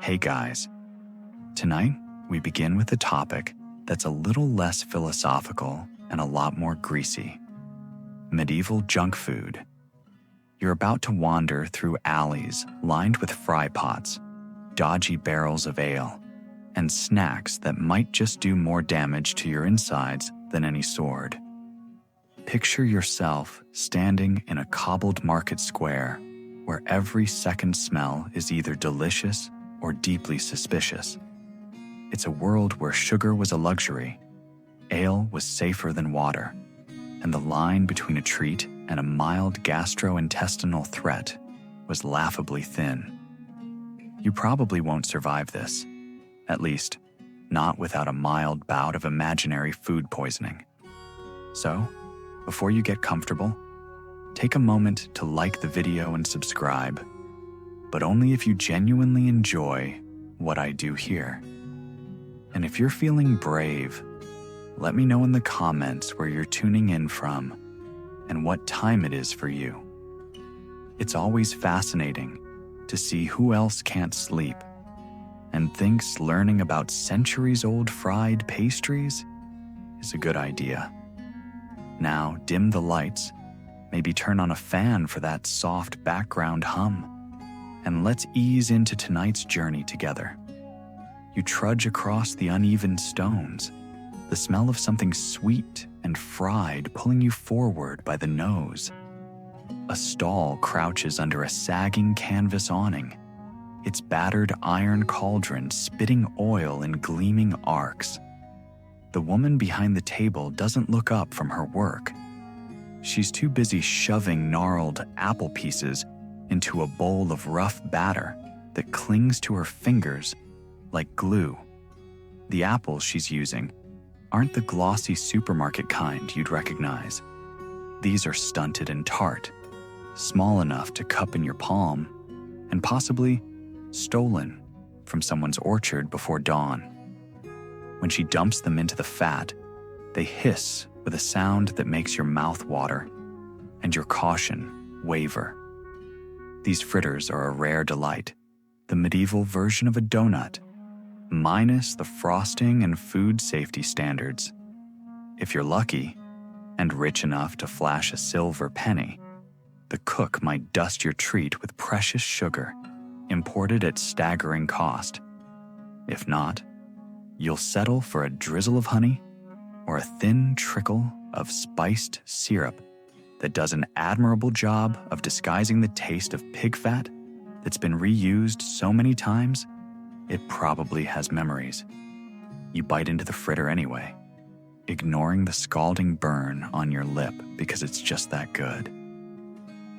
Hey guys, tonight we begin with a topic that's a little less philosophical and a lot more greasy. Medieval junk food. You're about to wander through alleys lined with fry pots, dodgy barrels of ale, and snacks that might just do more damage to your insides than any sword. Picture yourself standing in a cobbled market square where every second smell is either delicious or deeply suspicious. It's a world where sugar was a luxury, ale was safer than water, and the line between a treat and a mild gastrointestinal threat was laughably thin. You probably won't survive this, at least not without a mild bout of imaginary food poisoning. So, before you get comfortable, take a moment to like the video and subscribe, but only if you genuinely enjoy what I do here. And if you're feeling brave, let me know in the comments where you're tuning in from and what time it is for you. It's always fascinating to see who else can't sleep and thinks learning about centuries-old fried pastries is a good idea. Now dim the lights, maybe turn on a fan for that soft background hum, and let's ease into tonight's journey together. You trudge across the uneven stones, the smell of something sweet and fried pulling you forward by the nose. A stall crouches under a sagging canvas awning, its battered iron cauldron spitting oil in gleaming arcs. The woman behind the table doesn't look up from her work. She's too busy shoving gnarled apple pieces into a bowl of rough batter that clings to her fingers like glue. The apples she's using aren't the glossy supermarket kind you'd recognize. These are stunted and tart, small enough to cup in your palm, and possibly stolen from someone's orchard before dawn. When she dumps them into the fat, they hiss with a sound that makes your mouth water and your caution waver. These fritters are a rare delight, the medieval version of a donut, minus the frosting and food safety standards. If you're lucky and rich enough to flash a silver penny, the cook might dust your treat with precious sugar, imported at staggering cost. If not, you'll settle for a drizzle of honey or a thin trickle of spiced syrup that does an admirable job of disguising the taste of pig fat that's been reused so many times, it probably has memories. You bite into the fritter anyway, ignoring the scalding burn on your lip because it's just that good.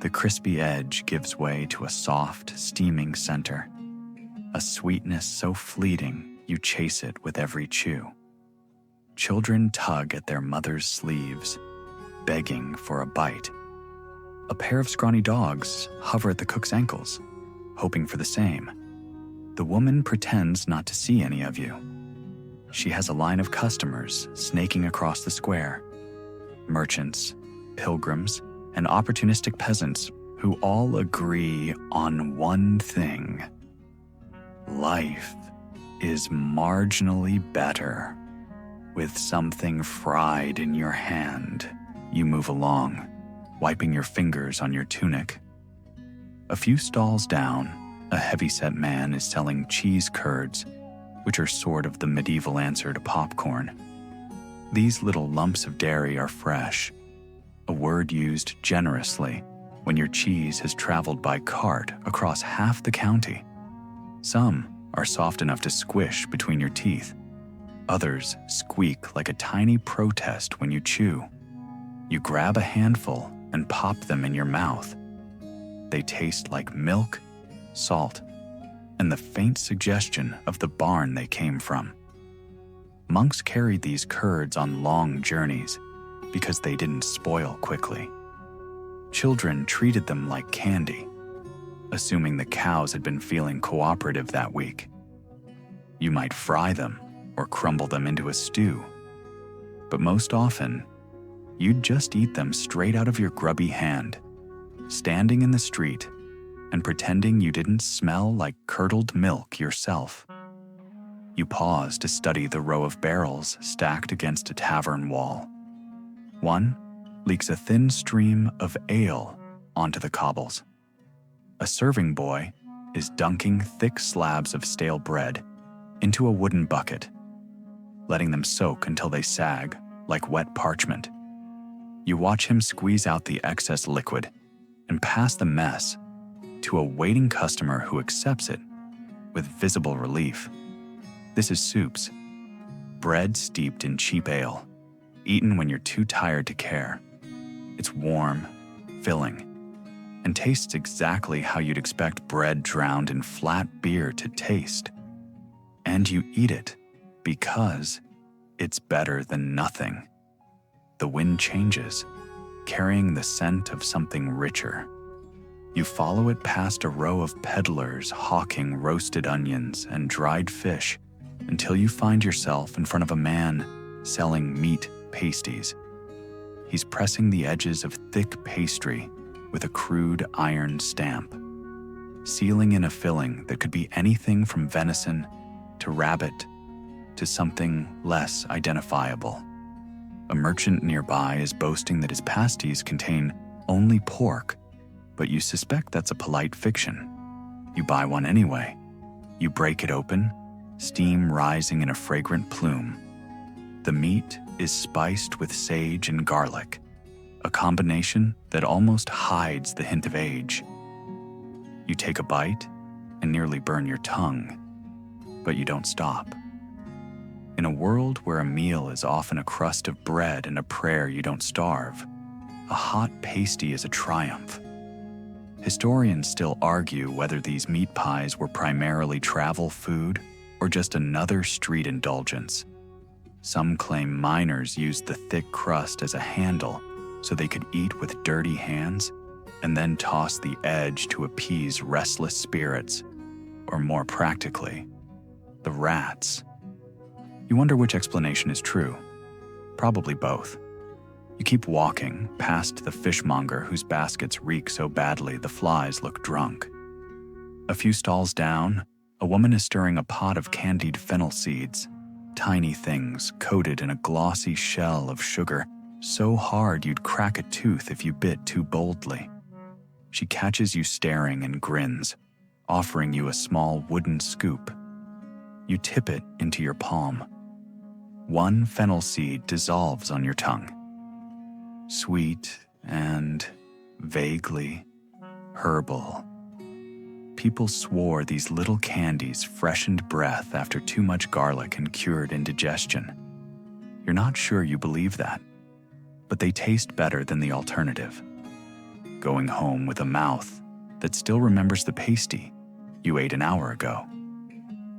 The crispy edge gives way to a soft, steaming center, a sweetness so fleeting you chase it with every chew. Children tug at their mother's sleeves, begging for a bite. A pair of scrawny dogs hover at the cook's ankles, hoping for the same. The woman pretends not to see any of you. She has a line of customers snaking across the square. Merchants, pilgrims, and opportunistic peasants who all agree on one thing. Life is marginally better with something fried in your hand. You move along, wiping your fingers on your tunic. A few stalls down, a heavy-set man is selling cheese curds, which are sort of the medieval answer to popcorn. These little lumps of dairy are fresh, a word used generously when your cheese has traveled by cart across half the county. Some are soft enough to squish between your teeth. Others squeak like a tiny protest when you chew. You grab a handful and pop them in your mouth. They taste like milk, salt, and the faint suggestion of the barn they came from. Monks carried these curds on long journeys because they didn't spoil quickly. Children treated them like candy, assuming the cows had been feeling cooperative that week. You might fry them or crumble them into a stew, but most often, you'd just eat them straight out of your grubby hand, standing in the street, and pretending you didn't smell like curdled milk yourself. You pause to study the row of barrels stacked against a tavern wall. One leaks a thin stream of ale onto the cobbles. A serving boy is dunking thick slabs of stale bread into a wooden bucket, letting them soak until they sag like wet parchment. You watch him squeeze out the excess liquid and pass the mess to a waiting customer who accepts it with visible relief. This is soups, bread steeped in cheap ale, eaten when you're too tired to care. It's warm, filling, and tastes exactly how you'd expect bread drowned in flat beer to taste. And you eat it because it's better than nothing. The wind changes, carrying the scent of something richer. You follow it past a row of peddlers hawking roasted onions and dried fish until you find yourself in front of a man selling meat pasties. He's pressing the edges of thick pastry with a crude iron stamp, sealing in a filling that could be anything from venison to rabbit to something less identifiable. A merchant nearby is boasting that his pasties contain only pork, but you suspect that's a polite fiction. You buy one anyway. You break it open, steam rising in a fragrant plume. The meat is spiced with sage and garlic, a combination that almost hides the hint of age. You take a bite and nearly burn your tongue, but you don't stop. In a world where a meal is often a crust of bread and a prayer you don't starve, a hot pasty is a triumph. Historians still argue whether these meat pies were primarily travel food or just another street indulgence. Some claim miners used the thick crust as a handle so they could eat with dirty hands and then toss the edge to appease restless spirits, or more practically, the rats. You wonder which explanation is true. Probably both. You keep walking past the fishmonger whose baskets reek so badly the flies look drunk. A few stalls down, a woman is stirring a pot of candied fennel seeds, tiny things coated in a glossy shell of sugar so hard you'd crack a tooth if you bit too boldly. She catches you staring and grins, offering you a small wooden scoop. You tip it into your palm. One fennel seed dissolves on your tongue. Sweet and vaguely herbal. People swore these little candies freshened breath after too much garlic and cured indigestion. You're not sure you believe that, but they taste better than the alternative. Going home with a mouth that still remembers the pasty you ate an hour ago.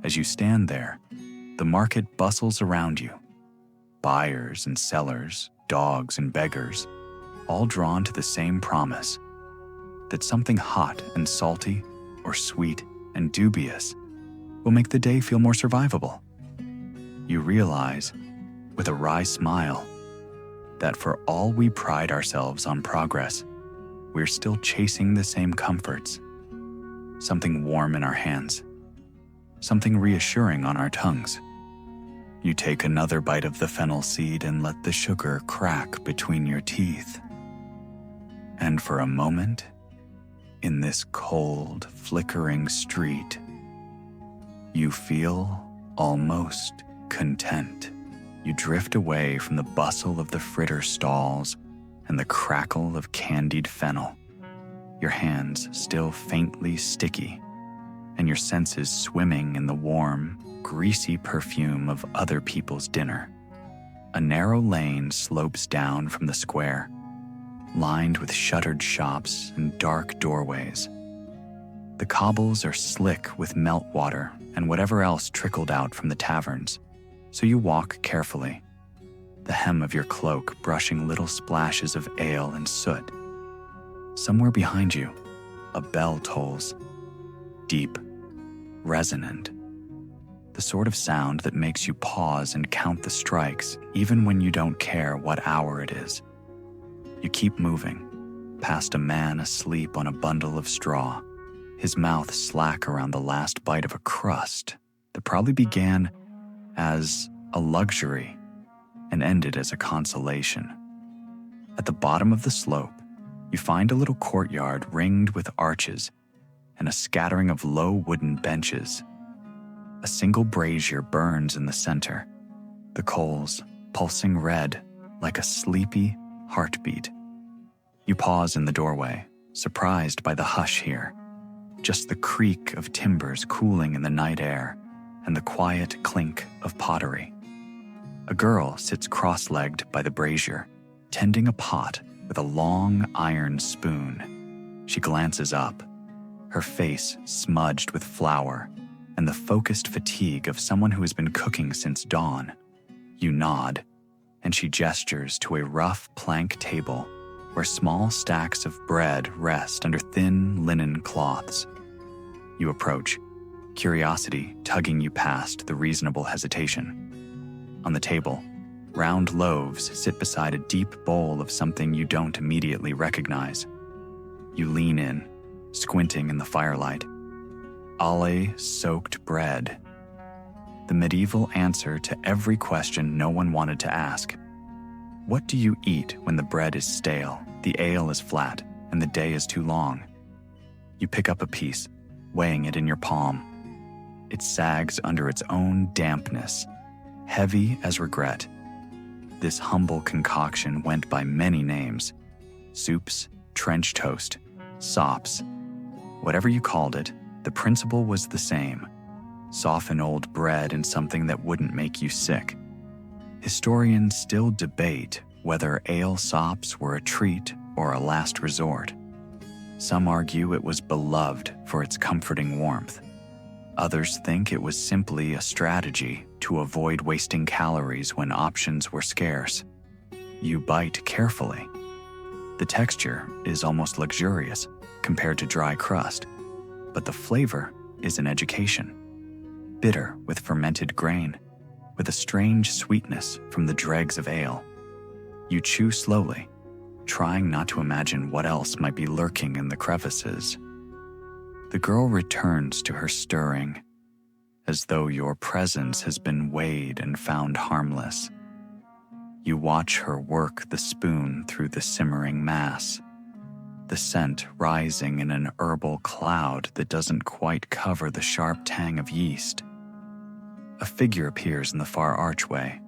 As you stand there, the market bustles around you. Buyers and sellers, dogs and beggars, all drawn to the same promise, that something hot and salty or sweet and dubious will make the day feel more survivable. You realize, with a wry smile, that for all we pride ourselves on progress, we're still chasing the same comforts. Something warm in our hands, something reassuring on our tongues. You take another bite of the fennel seed and let the sugar crack between your teeth. And for a moment, in this cold, flickering street, you feel almost content. You drift away from the bustle of the fritter stalls and the crackle of candied fennel, your hands still faintly sticky, and your senses swimming in the warm, greasy perfume of other people's dinner. A narrow lane slopes down from the square, lined with shuttered shops and dark doorways. The cobbles are slick with meltwater and whatever else trickled out from the taverns, so you walk carefully, the hem of your cloak brushing little splashes of ale and soot. Somewhere behind you, a bell tolls, deep, resonant, the sort of sound that makes you pause and count the strikes even when you don't care what hour it is. You keep moving, past a man asleep on a bundle of straw, his mouth slack around the last bite of a crust that probably began as a luxury and ended as a consolation. At the bottom of the slope, you find a little courtyard ringed with arches and a scattering of low wooden benches. A single brazier burns in the center, the coals pulsing red like a sleepy heartbeat. You pause in the doorway, surprised by the hush here, just the creak of timbers cooling in the night air and the quiet clink of pottery. A girl sits cross-legged by the brazier, tending a pot with a long iron spoon. She glances up, her face smudged with flour and the focused fatigue of someone who has been cooking since dawn. You nod, and she gestures to a rough plank table where small stacks of bread rest under thin linen cloths. You approach, curiosity tugging you past the reasonable hesitation. On the table, round loaves sit beside a deep bowl of something you don't immediately recognize. You lean in, squinting in the firelight. Ale-soaked bread. The medieval answer to every question no one wanted to ask. What do you eat when the bread is stale, the ale is flat, and the day is too long? You pick up a piece, weighing it in your palm. It sags under its own dampness, heavy as regret. This humble concoction went by many names: soups, trench toast, sops. Whatever you called it, the principle was the same: soften old bread in something that wouldn't make you sick. Historians still debate whether ale sops were a treat or a last resort. Some argue it was beloved for its comforting warmth. Others think it was simply a strategy to avoid wasting calories when options were scarce. You bite carefully. The texture is almost luxurious compared to dry crust, but the flavor is an education. Bitter with fermented grain, with a strange sweetness from the dregs of ale. You chew slowly, trying not to imagine what else might be lurking in the crevices. The girl returns to her stirring, as though your presence has been weighed and found harmless. You watch her work the spoon through the simmering mass, the scent rising in an herbal cloud that doesn't quite cover the sharp tang of yeast. A figure appears in the far archway,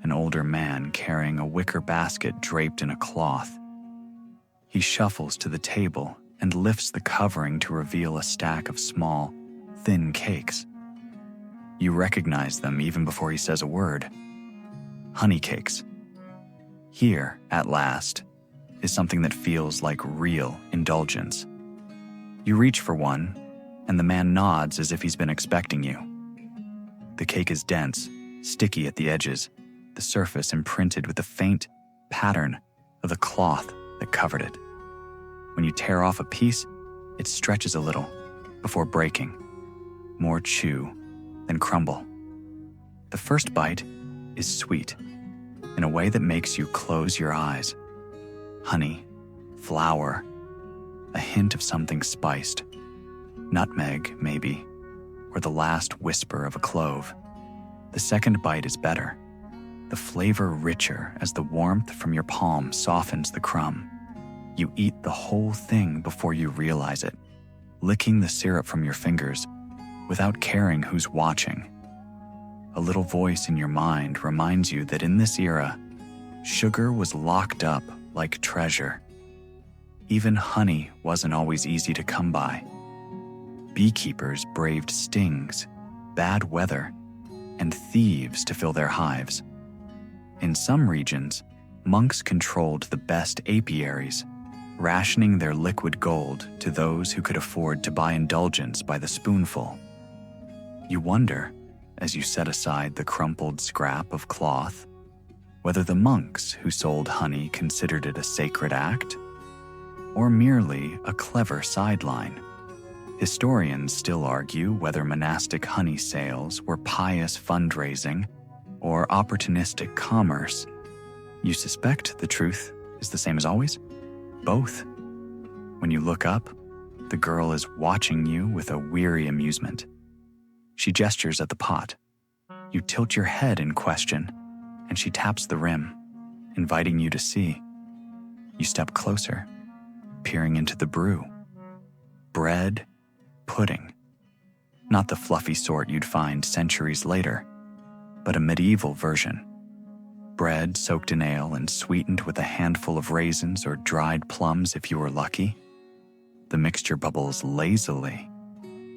an older man carrying a wicker basket draped in a cloth. He shuffles to the table and lifts the covering to reveal a stack of small, thin cakes. You recognize them even before he says a word. Honey cakes. Here, at last, is something that feels like real indulgence. You reach for one, and the man nods as if he's been expecting you. The cake is dense, sticky at the edges, the surface imprinted with the faint pattern of the cloth that covered it. When you tear off a piece, it stretches a little before breaking. More chew than crumble. The first bite is sweet in a way that makes you close your eyes. Honey, flour, a hint of something spiced. Nutmeg, maybe, or the last whisper of a clove. The second bite is better, the flavor richer as the warmth from your palm softens the crumb. You eat the whole thing before you realize it, licking the syrup from your fingers without caring who's watching. A little voice in your mind reminds you that in this era, sugar was locked up like treasure. Even honey wasn't always easy to come by. Beekeepers braved stings, bad weather, and thieves to fill their hives. In some regions, monks controlled the best apiaries, rationing their liquid gold to those who could afford to buy indulgence by the spoonful. You wonder, as you set aside the crumpled scrap of cloth, whether the monks who sold honey considered it a sacred act, or merely a clever sideline. Historians still argue whether monastic honey sales were pious fundraising or opportunistic commerce. You suspect the truth is the same as always? Both. When you look up, The girl is watching you with a weary amusement. She gestures at the pot. You tilt your head in question, and she taps the rim, inviting you to see. You step closer, peering into the brew. Bread, pudding. Not the fluffy sort you'd find centuries later, but a medieval version. Bread soaked in ale and sweetened with a handful of raisins or dried plums if you were lucky. The mixture bubbles lazily,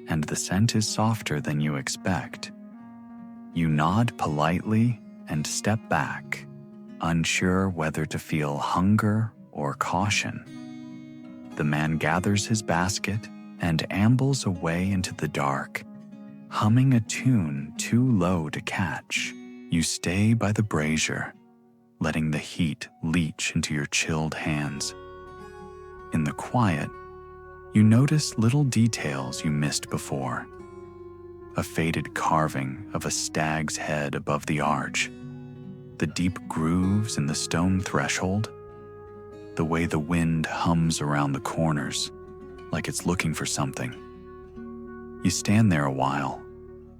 and the scent is softer than you expect. You nod politely and step back, unsure whether to feel hunger or caution. The man gathers his basket and ambles away into the dark, humming a tune too low to catch. You stay by the brazier, letting the heat leach into your chilled hands. In the quiet, you notice little details you missed before. A faded carving of a stag's head above the arch, the deep grooves in the stone threshold, the way the wind hums around the corners, like it's looking for something. You stand there a while,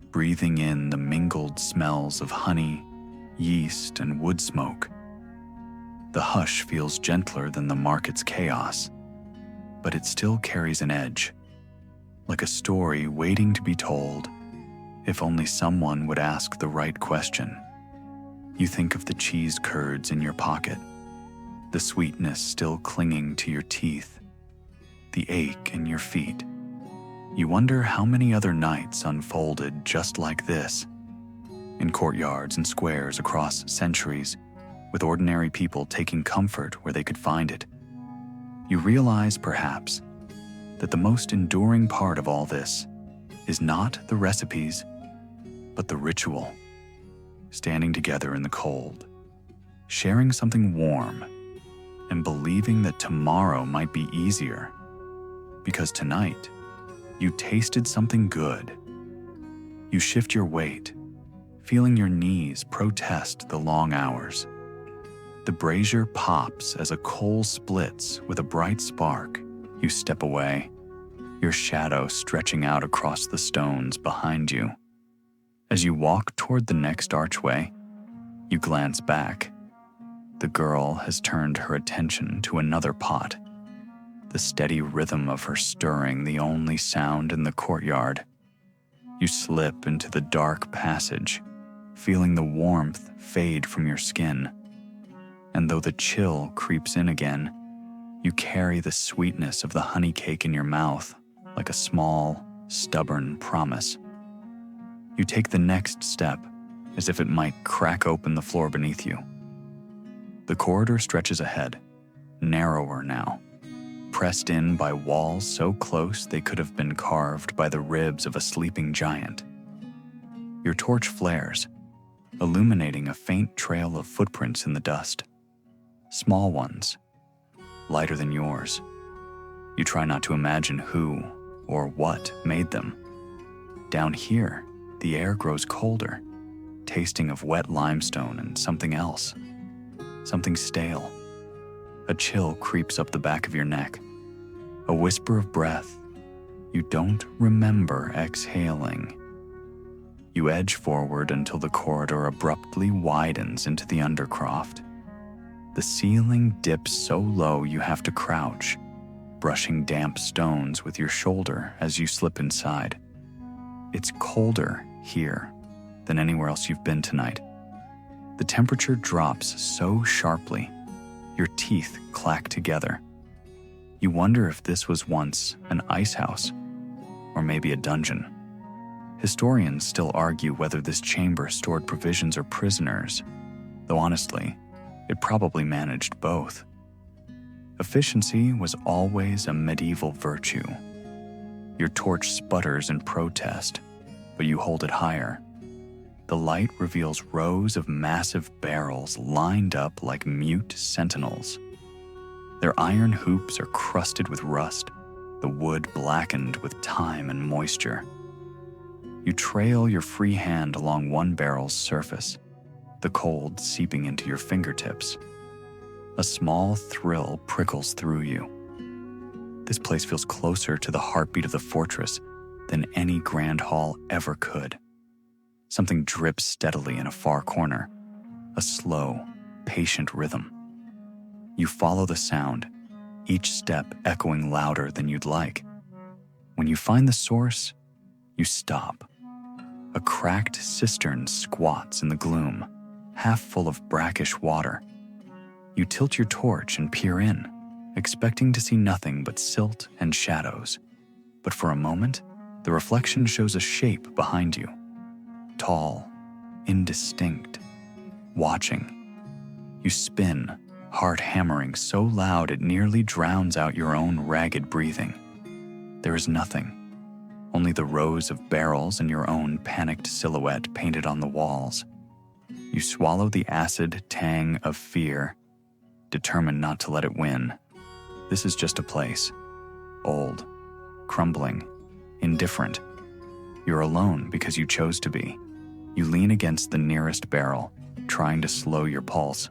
breathing in the mingled smells of honey, yeast, and wood smoke. The hush feels gentler than the market's chaos, but it still carries an edge, like a story waiting to be told, if only someone would ask the right question. You think of the cheese curds in your pocket, the sweetness still clinging to your teeth, the ache in your feet. You wonder how many other nights unfolded just like this, in courtyards and squares across centuries, with ordinary people taking comfort where they could find it. You realize, perhaps, that the most enduring part of all this is not the recipes, but the ritual. Standing together in the cold, sharing something warm, and believing that tomorrow might be easier. Because tonight, you tasted something good. You shift your weight, feeling your knees protest the long hours. The brazier pops as a coal splits with a bright spark. You step away, your shadow stretching out across the stones behind you. As you walk toward the next archway, you glance back. The girl has turned her attention to another pot, the steady rhythm of her stirring the only sound in the courtyard. You slip into the dark passage, feeling the warmth fade from your skin. And though the chill creeps in again, you carry the sweetness of the honey cake in your mouth like a small, stubborn promise. You take the next step as if it might crack open the floor beneath you. The corridor stretches ahead, narrower now, pressed in by walls so close they could have been carved by the ribs of a sleeping giant. Your torch flares, illuminating a faint trail of footprints in the dust. Small ones, lighter than yours. You try not to imagine who or what made them. Down here, the air grows colder, tasting of wet limestone and something else, something stale. A chill creeps up the back of your neck, a whisper of breath you don't remember exhaling. You edge forward until the corridor abruptly widens into the undercroft. The ceiling dips so low you have to crouch, brushing damp stones with your shoulder as you slip inside. It's colder here than anywhere else you've been tonight. The temperature drops so sharply, your teeth clack together. You wonder if this was once an ice house, or maybe a dungeon. Historians still argue whether this chamber stored provisions or prisoners, though honestly, it probably managed both. Efficiency was always a medieval virtue. Your torch sputters in protest, but you hold it higher. The light reveals rows of massive barrels lined up like mute sentinels. Their iron hoops are crusted with rust, the wood blackened with time and moisture. You trail your free hand along one barrel's surface, the cold seeping into your fingertips. A small thrill prickles through you. This place feels closer to the heartbeat of the fortress than any grand hall ever could. Something drips steadily in a far corner, a slow, patient rhythm. You follow the sound, each step echoing louder than you'd like. When you find the source, you stop. A cracked cistern squats in the gloom, half full of brackish water. You tilt your torch and peer in, expecting to see nothing but silt and shadows. But for a moment, the reflection shows a shape behind you. Tall, indistinct, watching. You spin, heart hammering so loud it nearly drowns out your own ragged breathing. There is nothing. Only the rows of barrels and your own panicked silhouette painted on the walls. You swallow the acid tang of fear, determined not to let it win. This is just a place. Old, crumbling, indifferent. You're alone because you chose to be. You lean against the nearest barrel, trying to slow your pulse.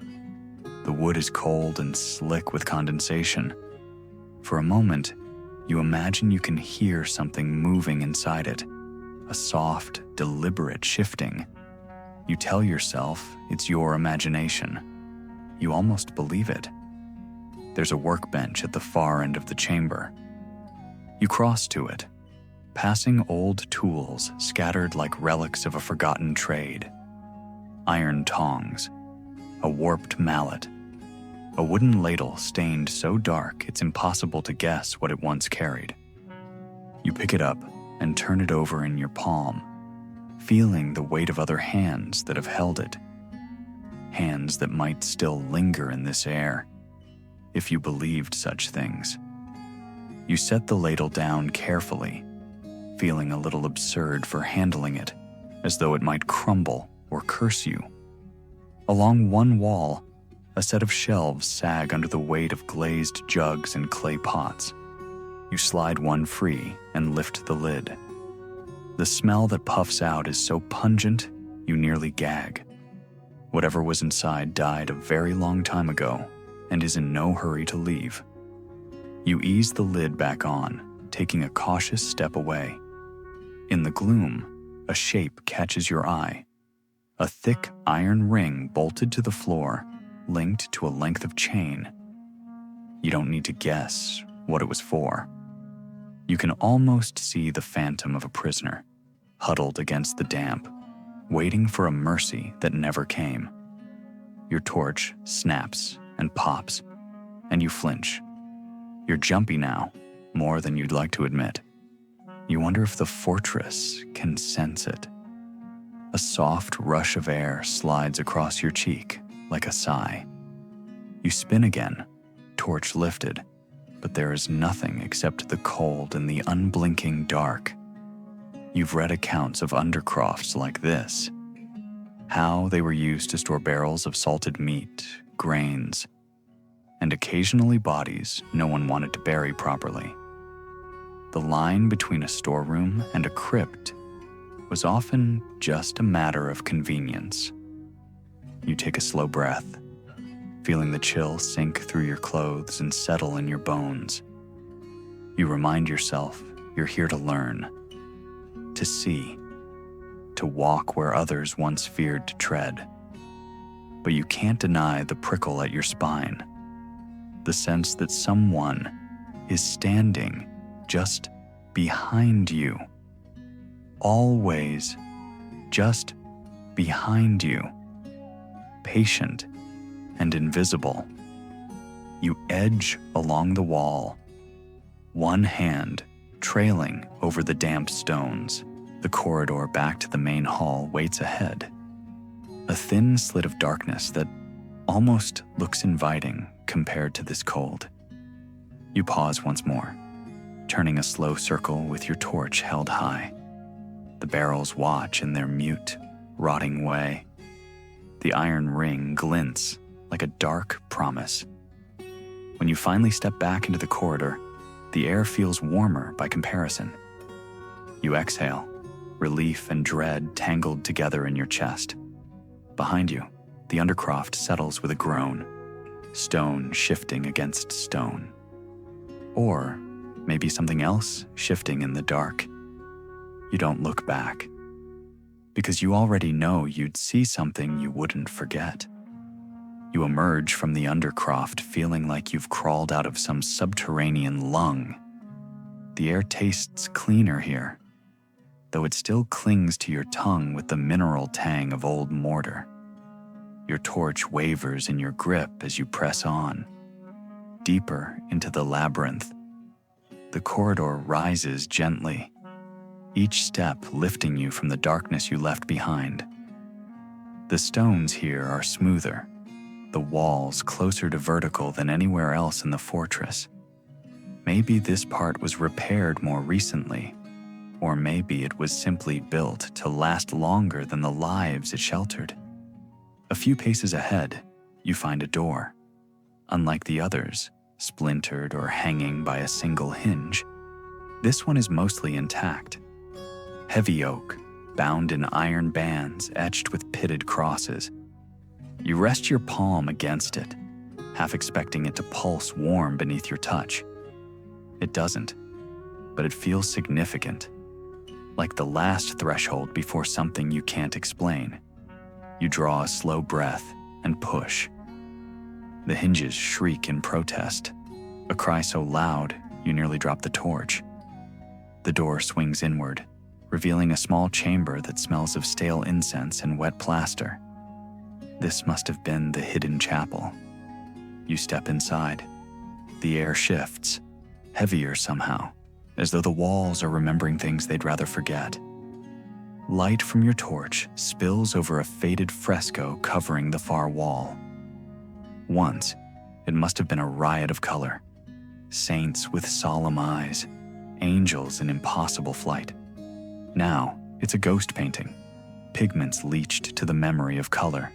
The wood is cold and slick with condensation. For a moment, you imagine you can hear something moving inside it, a soft, deliberate shifting. You tell yourself it's your imagination. You almost believe it. There's a workbench at the far end of the chamber. You cross to it, passing old tools scattered like relics of a forgotten trade. Iron tongs, a warped mallet, a wooden ladle stained so dark it's impossible to guess what it once carried. You pick it up and turn it over in your palm, feeling the weight of other hands that have held it. Hands that might still linger in this air, if you believed such things. You set the ladle down carefully, feeling a little absurd for handling it, as though it might crumble or curse you. Along one wall, a set of shelves sag under the weight of glazed jugs and clay pots. You slide one free and lift the lid. The smell that puffs out is so pungent, you nearly gag. Whatever was inside died a very long time ago and is in no hurry to leave. You ease the lid back on, taking a cautious step away. In the gloom, a shape catches your eye. A thick iron ring bolted to the floor, linked to a length of chain. You don't need to guess what it was for. You can almost see the phantom of a prisoner, huddled against the damp, waiting for a mercy that never came. Your torch snaps and pops, and you flinch. You're jumpy now, more than you'd like to admit. You wonder if the fortress can sense it. A soft rush of air slides across your cheek like a sigh. You spin again, torch lifted, but there is nothing except the cold and the unblinking dark. You've read accounts of undercrofts like this, how they were used to store barrels of salted meat, grains, and occasionally bodies no one wanted to bury properly. The line between a storeroom and a crypt was often just a matter of convenience. You take a slow breath, feeling the chill sink through your clothes and settle in your bones. You remind yourself you're here to learn, to see, to walk where others once feared to tread. But you can't deny the prickle at your spine, the sense that someone is standing just behind you. Always just behind you, patient and invisible. You edge along the wall, one hand trailing over the damp stones. The corridor back to the main hall waits ahead, a thin slit of darkness that almost looks inviting compared to this cold. You pause once more, turning a slow circle with your torch held high. The barrels watch in their mute, rotting way. The iron ring glints like a dark promise. When you finally step back into the corridor, the air feels warmer by comparison. You exhale, relief and dread tangled together in your chest. Behind you, the undercroft settles with a groan, stone shifting against stone. Or maybe something else shifting in the dark. You don't look back, because you already know you'd see something you wouldn't forget. You emerge from the undercroft feeling like you've crawled out of some subterranean lung. The air tastes cleaner here, though it still clings to your tongue with the mineral tang of old mortar. Your torch wavers in your grip as you press on, deeper into the labyrinth. The corridor rises gently, each step lifting you from the darkness you left behind. The stones here are smoother, the walls closer to vertical than anywhere else in the fortress. Maybe this part was repaired more recently, or maybe it was simply built to last longer than the lives it sheltered. A few paces ahead, you find a door. Unlike the others, splintered or hanging by a single hinge, this one is mostly intact. Heavy oak, bound in iron bands etched with pitted crosses. You rest your palm against it, half expecting it to pulse warm beneath your touch. It doesn't, but it feels significant, like the last threshold before something you can't explain. You draw a slow breath and push. The hinges shriek in protest, a cry so loud you nearly drop the torch. The door swings inward, revealing a small chamber that smells of stale incense and wet plaster. This must have been the hidden chapel. You step inside. The air shifts, heavier somehow, as though the walls are remembering things they'd rather forget. Light from your torch spills over a faded fresco covering the far wall. Once, it must have been a riot of color. Saints with solemn eyes, angels in impossible flight. Now, it's a ghost painting, pigments leached to the memory of color,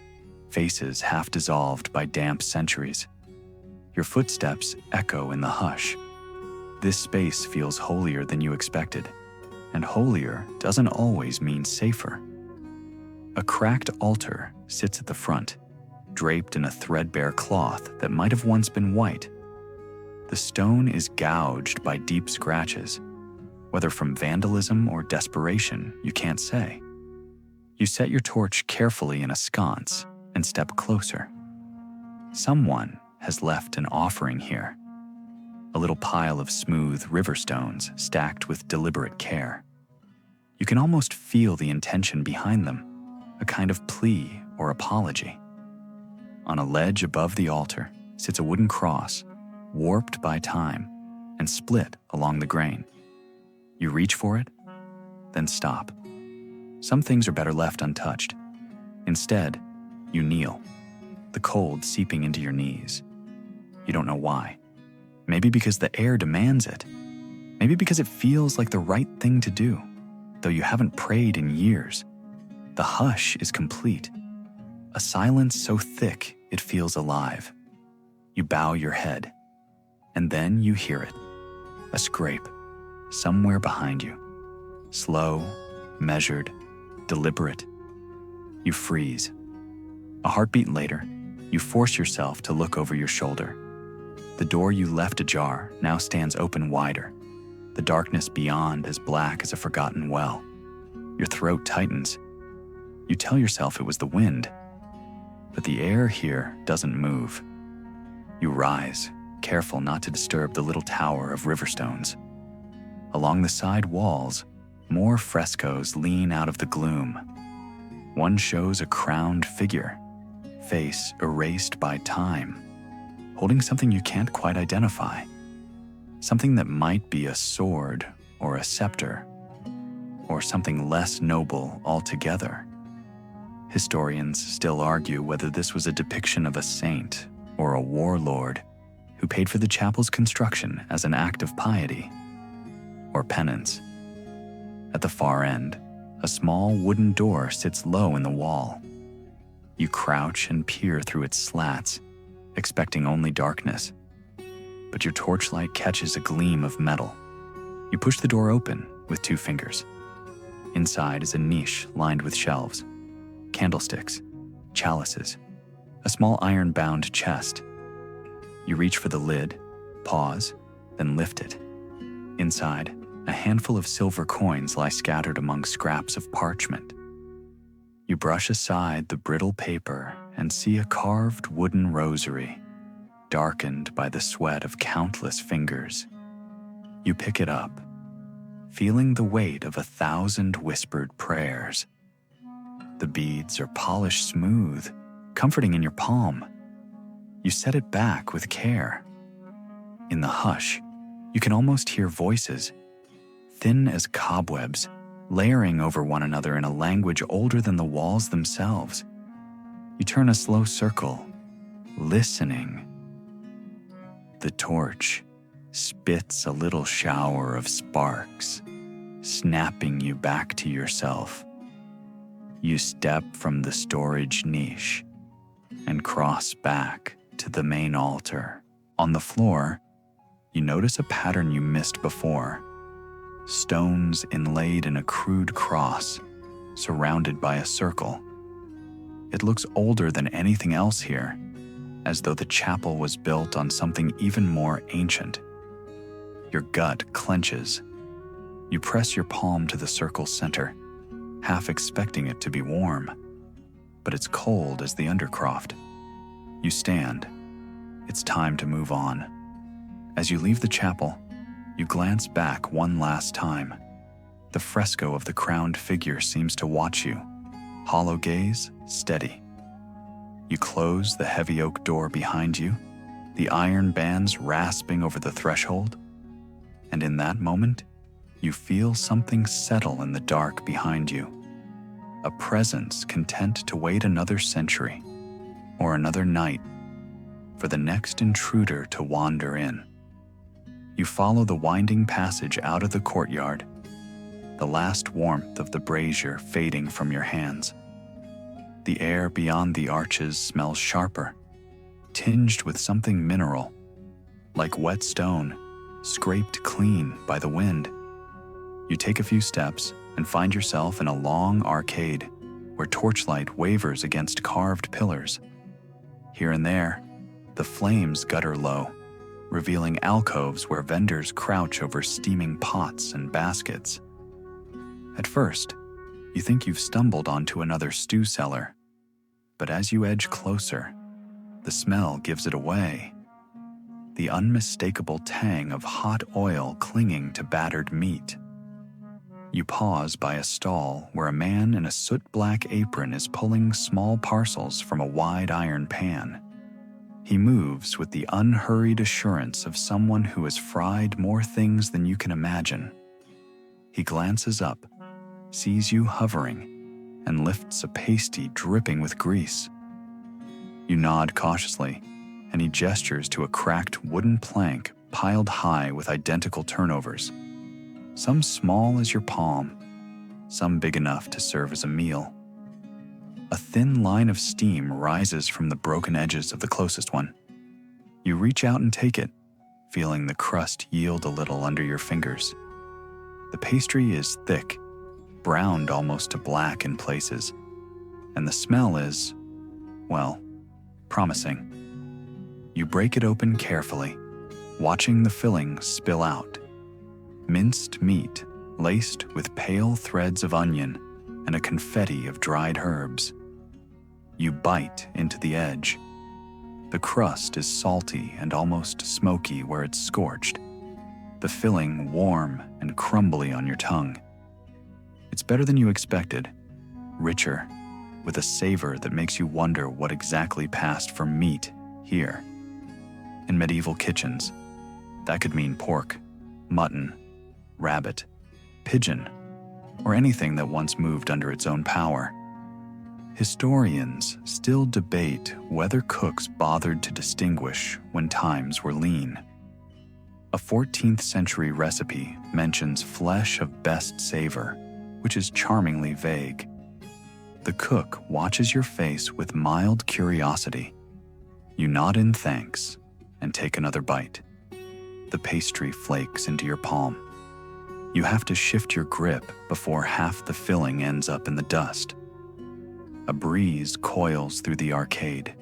faces half dissolved by damp centuries. Your footsteps echo in the hush. This space feels holier than you expected, and holier doesn't always mean safer. A cracked altar sits at the front, draped in a threadbare cloth that might have once been white. The stone is gouged by deep scratches, whether from vandalism or desperation, you can't say. You set your torch carefully in a sconce and step closer. Someone has left an offering here. A little pile of smooth river stones stacked with deliberate care. You can almost feel the intention behind them, a kind of plea or apology. On a ledge above the altar sits a wooden cross, warped by time and split along the grain. You reach for it, then stop. Some things are better left untouched. Instead, you kneel, the cold seeping into your knees. You don't know why. Maybe because the air demands it. Maybe because it feels like the right thing to do, though you haven't prayed in years. The hush is complete, a silence so thick it feels alive. You bow your head, and then you hear it, a scrape, somewhere behind you. Slow, measured, deliberate. You freeze. A heartbeat later, you force yourself to look over your shoulder. The door you left ajar now stands open wider, the darkness beyond as black as a forgotten well. Your throat tightens. You tell yourself it was the wind, but the air here doesn't move. You rise, careful not to disturb the little tower of river stones. Along the side walls, more frescoes lean out of the gloom. One shows a crowned figure, face erased by time, holding something you can't quite identify. Something that might be a sword or a scepter, or something less noble altogether. Historians still argue whether this was a depiction of a saint or a warlord who paid for the chapel's construction as an act of piety or penance. At the far end, a small wooden door sits low in the wall. You crouch and peer through its slats, expecting only darkness. But your torchlight catches a gleam of metal. You push the door open with 2 fingers. Inside is a niche lined with shelves, candlesticks, chalices, a small iron-bound chest. You reach for the lid, pause, then lift it. Inside, a handful of silver coins lie scattered among scraps of parchment. You brush aside the brittle paper and see a carved wooden rosary, darkened by the sweat of countless fingers. You pick it up, feeling the weight of 1,000 whispered prayers. The beads are polished smooth, comforting in your palm. You set it back with care. In the hush, you can almost hear voices, thin as cobwebs, layering over one another in a language older than the walls themselves. You turn a slow circle, listening. The torch spits a little shower of sparks, snapping you back to yourself. You step from the storage niche and cross back to the main altar. On the floor, you notice a pattern you missed before. Stones inlaid in a crude cross, surrounded by a circle. It looks older than anything else here, as though the chapel was built on something even more ancient. Your gut clenches. You press your palm to the circle's center, half expecting it to be warm, but it's cold as the undercroft. You stand. It's time to move on. As you leave the chapel, you glance back one last time. The fresco of the crowned figure seems to watch you, hollow gaze, steady. You close the heavy oak door behind you, the iron bands rasping over the threshold, and in that moment, you feel something settle in the dark behind you. A presence content to wait another century, or another night, for the next intruder to wander in. You follow the winding passage out of the courtyard, the last warmth of the brazier fading from your hands. The air beyond the arches smells sharper, tinged with something mineral, like wet stone, scraped clean by the wind. You take a few steps and find yourself in a long arcade where torchlight wavers against carved pillars. Here and there, the flames gutter low, revealing alcoves where vendors crouch over steaming pots and baskets. At first, you think you've stumbled onto another stew cellar, but as you edge closer, the smell gives it away. The unmistakable tang of hot oil clinging to battered meat. You pause by a stall where a man in a soot-black apron is pulling small parcels from a wide iron pan. He moves with the unhurried assurance of someone who has fried more things than you can imagine. He glances up, sees you hovering, and lifts a pasty dripping with grease. You nod cautiously, and he gestures to a cracked wooden plank piled high with identical turnovers, some small as your palm, some big enough to serve as a meal. A thin line of steam rises from the broken edges of the closest one. You reach out and take it, feeling the crust yield a little under your fingers. The pastry is thick, browned almost to black in places, and the smell is, well, promising. You break it open carefully, watching the filling spill out. Minced meat laced with pale threads of onion and a confetti of dried herbs. You bite into the edge. The crust is salty and almost smoky where it's scorched, the filling warm and crumbly on your tongue. It's better than you expected, richer, with a savor that makes you wonder what exactly passed for meat here. In medieval kitchens, that could mean pork, mutton, rabbit, pigeon, or anything that once moved under its own power. Historians still debate whether cooks bothered to distinguish when times were lean. A 14th century recipe mentions flesh of best savor, which is charmingly vague. The cook watches your face with mild curiosity. You nod in thanks and take another bite. The pastry flakes into your palm. You have to shift your grip before half the filling ends up in the dust. A breeze coils through the arcade,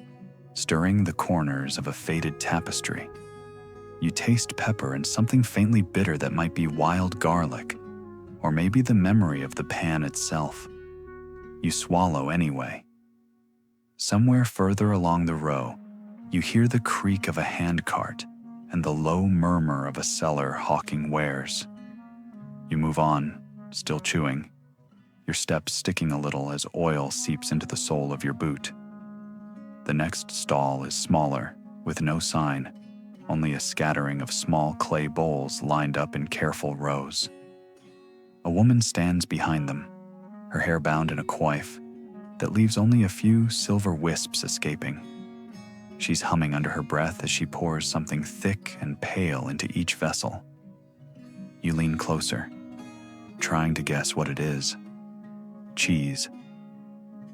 stirring the corners of a faded tapestry. You taste pepper and something faintly bitter that might be wild garlic, or maybe the memory of the pan itself. You swallow anyway. Somewhere further along the row, you hear the creak of a handcart and the low murmur of a seller hawking wares. You move on, still chewing, your steps sticking a little as oil seeps into the sole of your boot. The next stall is smaller, with no sign, only a scattering of small clay bowls lined up in careful rows. A woman stands behind them, her hair bound in a coif that leaves only a few silver wisps escaping. She's humming under her breath as she pours something thick and pale into each vessel. You lean closer, trying to guess what it is. Cheese.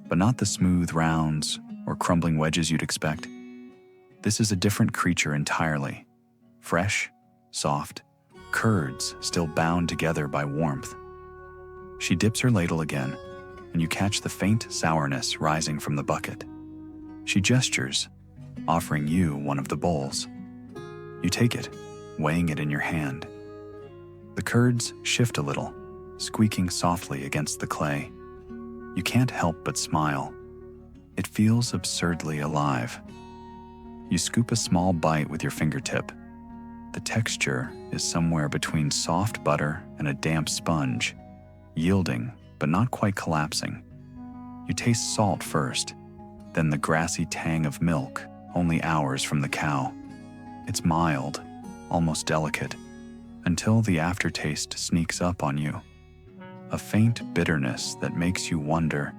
But not the smooth rounds or crumbling wedges you'd expect. This is a different creature entirely. Fresh, soft, curds still bound together by warmth. She dips her ladle again, and you catch the faint sourness rising from the bucket. She gestures, offering you one of the bowls. You take it, weighing it in your hand. The curds shift a little, squeaking softly against the clay. You can't help but smile. It feels absurdly alive. You scoop a small bite with your fingertip. The texture is somewhere between soft butter and a damp sponge, yielding but not quite collapsing. You taste salt first, then the grassy tang of milk, only hours from the cow. It's mild, almost delicate, until the aftertaste sneaks up on you. A faint bitterness that makes you wonder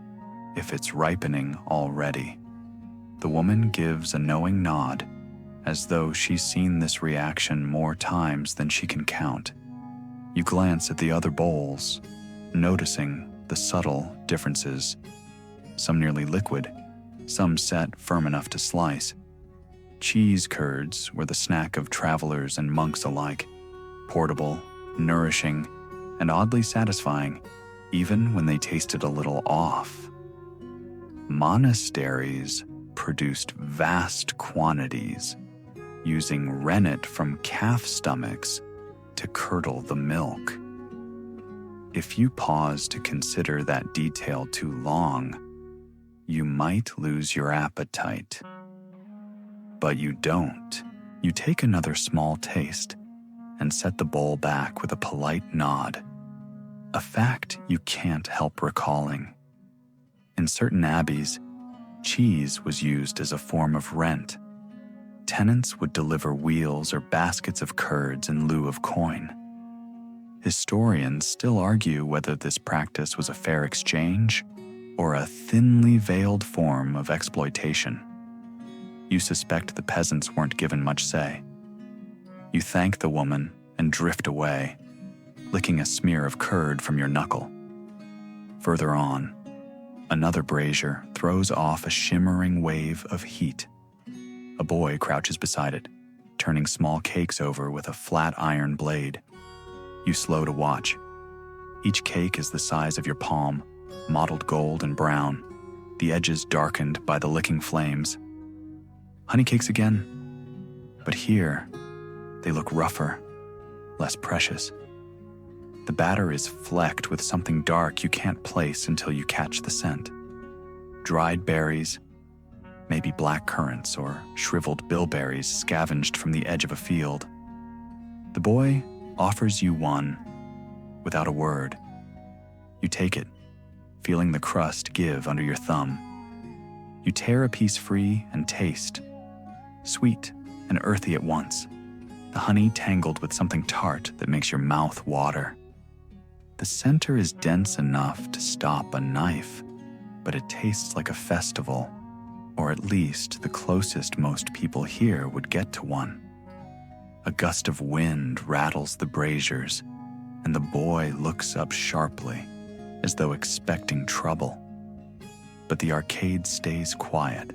if it's ripening already. The woman gives a knowing nod, as though she's seen this reaction more times than she can count. You glance at the other bowls, noticing the subtle differences. Some nearly liquid, some set firm enough to slice. Cheese curds were the snack of travelers and monks alike, portable, nourishing, and oddly satisfying, even when they tasted a little off. Monasteries produced vast quantities, using rennet from calf stomachs to curdle the milk. If you pause to consider that detail too long, you might lose your appetite. But you don't. You take another small taste and set the bowl back with a polite nod, a fact you can't help recalling. In certain abbeys, cheese was used as a form of rent. Tenants would deliver wheels or baskets of curds in lieu of coin. Historians still argue whether this practice was a fair exchange or a thinly veiled form of exploitation. You suspect the peasants weren't given much say. You thank the woman and drift away, licking a smear of curd from your knuckle. Further on, another brazier throws off a shimmering wave of heat. A boy crouches beside it, turning small cakes over with a flat iron blade. You slow to watch. Each cake is the size of your palm, mottled gold and brown, the edges darkened by the licking flames. Honey cakes again, but here they look rougher, less precious. The batter is flecked with something dark you can't place until you catch the scent. Dried berries, maybe black currants or shriveled bilberries scavenged from the edge of a field. The boy offers you one without a word. You take it, feeling the crust give under your thumb. You tear a piece free and taste. Sweet and earthy at once, the honey tangled with something tart that makes your mouth water. The center is dense enough to stop a knife, but it tastes like a festival, or at least the closest most people here would get to one. A gust of wind rattles the braziers, and the boy looks up sharply, as though expecting trouble. But the arcade stays quiet,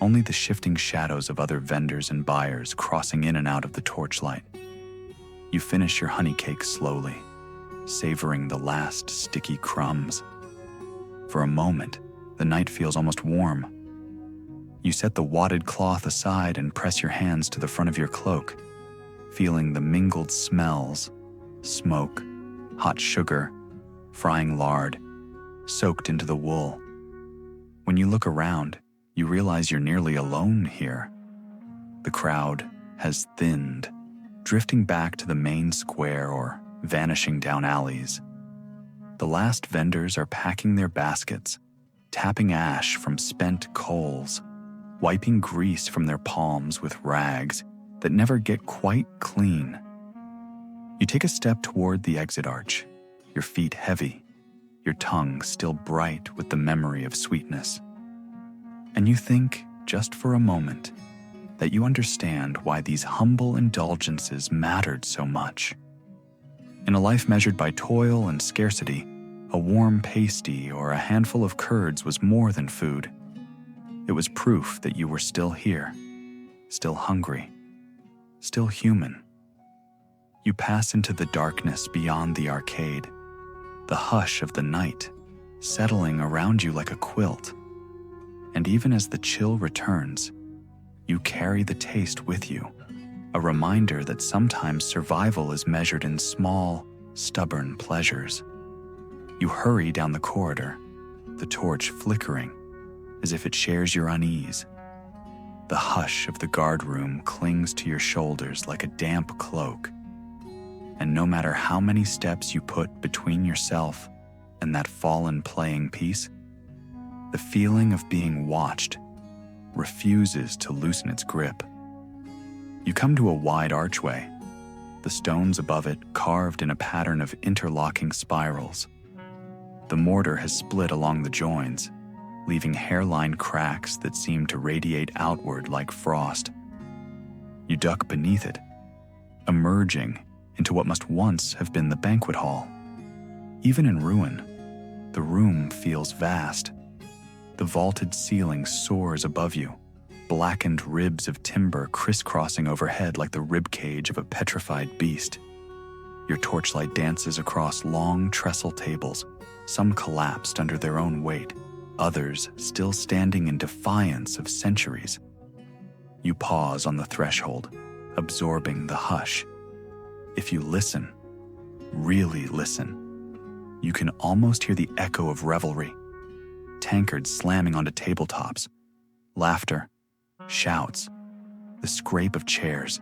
only the shifting shadows of other vendors and buyers crossing in and out of the torchlight. You finish your honey cake slowly, savoring the last sticky crumbs. For a moment, the night feels almost warm. You set the wadded cloth aside and press your hands to the front of your cloak, feeling the mingled smells, smoke, hot sugar, frying lard, soaked into the wool. When you look around, you realize you're nearly alone here. The crowd has thinned, drifting back to the main square or vanishing down alleys. The last vendors are packing their baskets, tapping ash from spent coals, wiping grease from their palms with rags that never get quite clean. You take a step toward the exit arch, your feet heavy, your tongue still bright with the memory of sweetness. And you think, just for a moment, that you understand why these humble indulgences mattered so much. In a life measured by toil and scarcity, a warm pasty or a handful of curds was more than food. It was proof that you were still here, still hungry, still human. You pass into the darkness beyond the arcade, the hush of the night settling around you like a quilt. And even as the chill returns, you carry the taste with you, a reminder that sometimes survival is measured in small, stubborn pleasures. You hurry down the corridor, the torch flickering, as if it shares your unease. The hush of the guard room clings to your shoulders like a damp cloak. And no matter how many steps you put between yourself and that fallen playing piece, the feeling of being watched refuses to loosen its grip. You come to a wide archway, the stones above it carved in a pattern of interlocking spirals. The mortar has split along the joins, leaving hairline cracks that seem to radiate outward like frost. You duck beneath it, emerging into what must once have been the banquet hall. Even in ruin, the room feels vast. The vaulted ceiling soars above you, blackened ribs of timber crisscrossing overhead like the ribcage of a petrified beast. Your torchlight dances across long trestle tables, some collapsed under their own weight, others still standing in defiance of centuries. You pause on the threshold, absorbing the hush. If you listen, really listen, you can almost hear the echo of revelry. Tankards slamming onto tabletops, laughter, shouts, the scrape of chairs.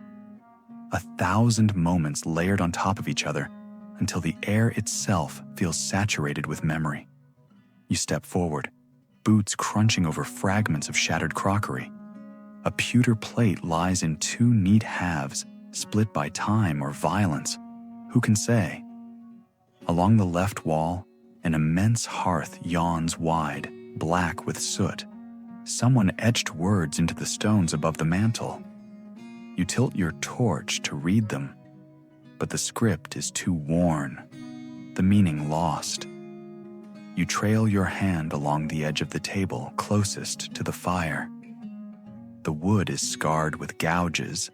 1,000 moments layered on top of each other until the air itself feels saturated with memory. You step forward, boots crunching over fragments of shattered crockery. A pewter plate lies in two neat halves, split by time or violence. Who can say? Along the left wall, an immense hearth yawns wide, black with soot. Someone etched words into the stones above the mantel. You tilt your torch to read them, but the script is too worn, the meaning lost. You trail your hand along the edge of the table closest to the fire. The wood is scarred with gouges,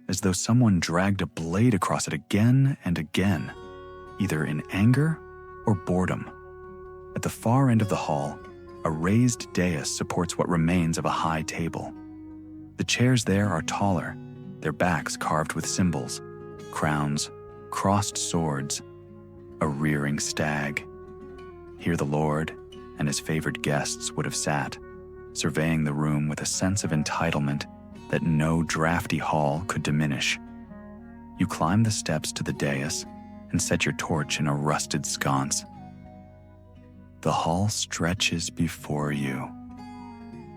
as though someone dragged a blade across it again and again, either in anger or boredom. At the far end of the hall, a raised dais supports what remains of a high table. The chairs there are taller, their backs carved with symbols, crowns, crossed swords, a rearing stag. Here the Lord and his favored guests would have sat, surveying the room with a sense of entitlement that no drafty hall could diminish. You climb the steps to the dais and set your torch in a rusted sconce. The hall stretches before you,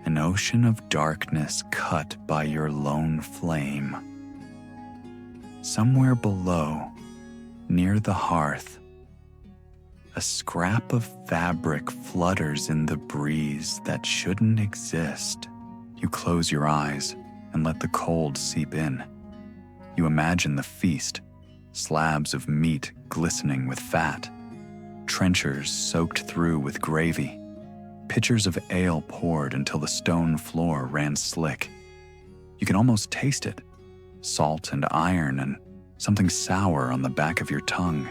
an ocean of darkness cut by your lone flame. Somewhere below, near the hearth, a scrap of fabric flutters in the breeze that shouldn't exist. You close your eyes and let the cold seep in. You imagine the feast, slabs of meat glistening with fat, trenchers soaked through with gravy, pitchers of ale poured until the stone floor ran slick. You can almost taste it, salt and iron and something sour on the back of your tongue.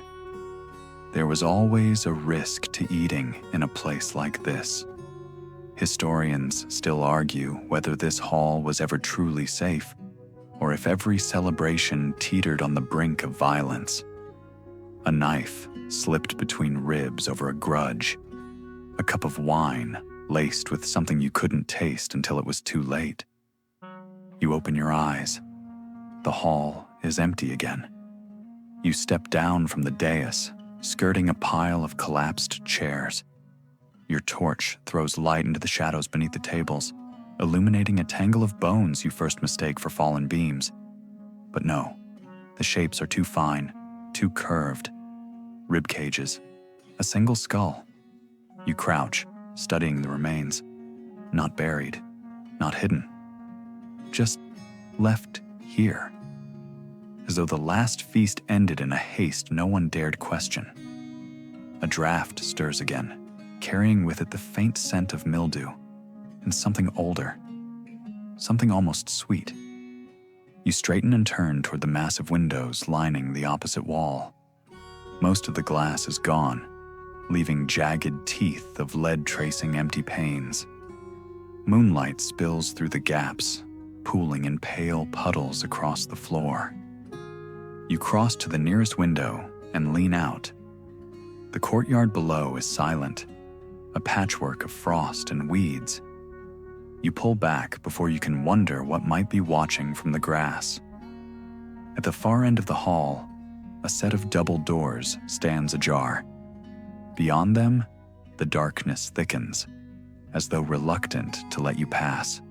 There was always a risk to eating in a place like this. Historians still argue whether this hall was ever truly safe, or if every celebration teetered on the brink of violence. A knife slipped between ribs over a grudge. A cup of wine laced with something you couldn't taste until it was too late. You open your eyes. The hall is empty again. You step down from the dais, skirting a pile of collapsed chairs. Your torch throws light into the shadows beneath the tables, illuminating a tangle of bones you first mistake for fallen beams. But no, the shapes are too fine, too curved. Rib cages, a single skull. You crouch, studying the remains. Not buried, not hidden. Just left here. As though the last feast ended in a haste no one dared question. A draft stirs again, carrying with it the faint scent of mildew, and something older, something almost sweet. You straighten and turn toward the massive windows lining the opposite wall. Most of the glass is gone, leaving jagged teeth of lead-tracing empty panes. Moonlight spills through the gaps, pooling in pale puddles across the floor. You cross to the nearest window and lean out. The courtyard below is silent, a patchwork of frost and weeds. You pull back before you can wonder what might be watching from the grass. At the far end of the hall, a set of double doors stands ajar. Beyond them, the darkness thickens, as though reluctant to let you pass.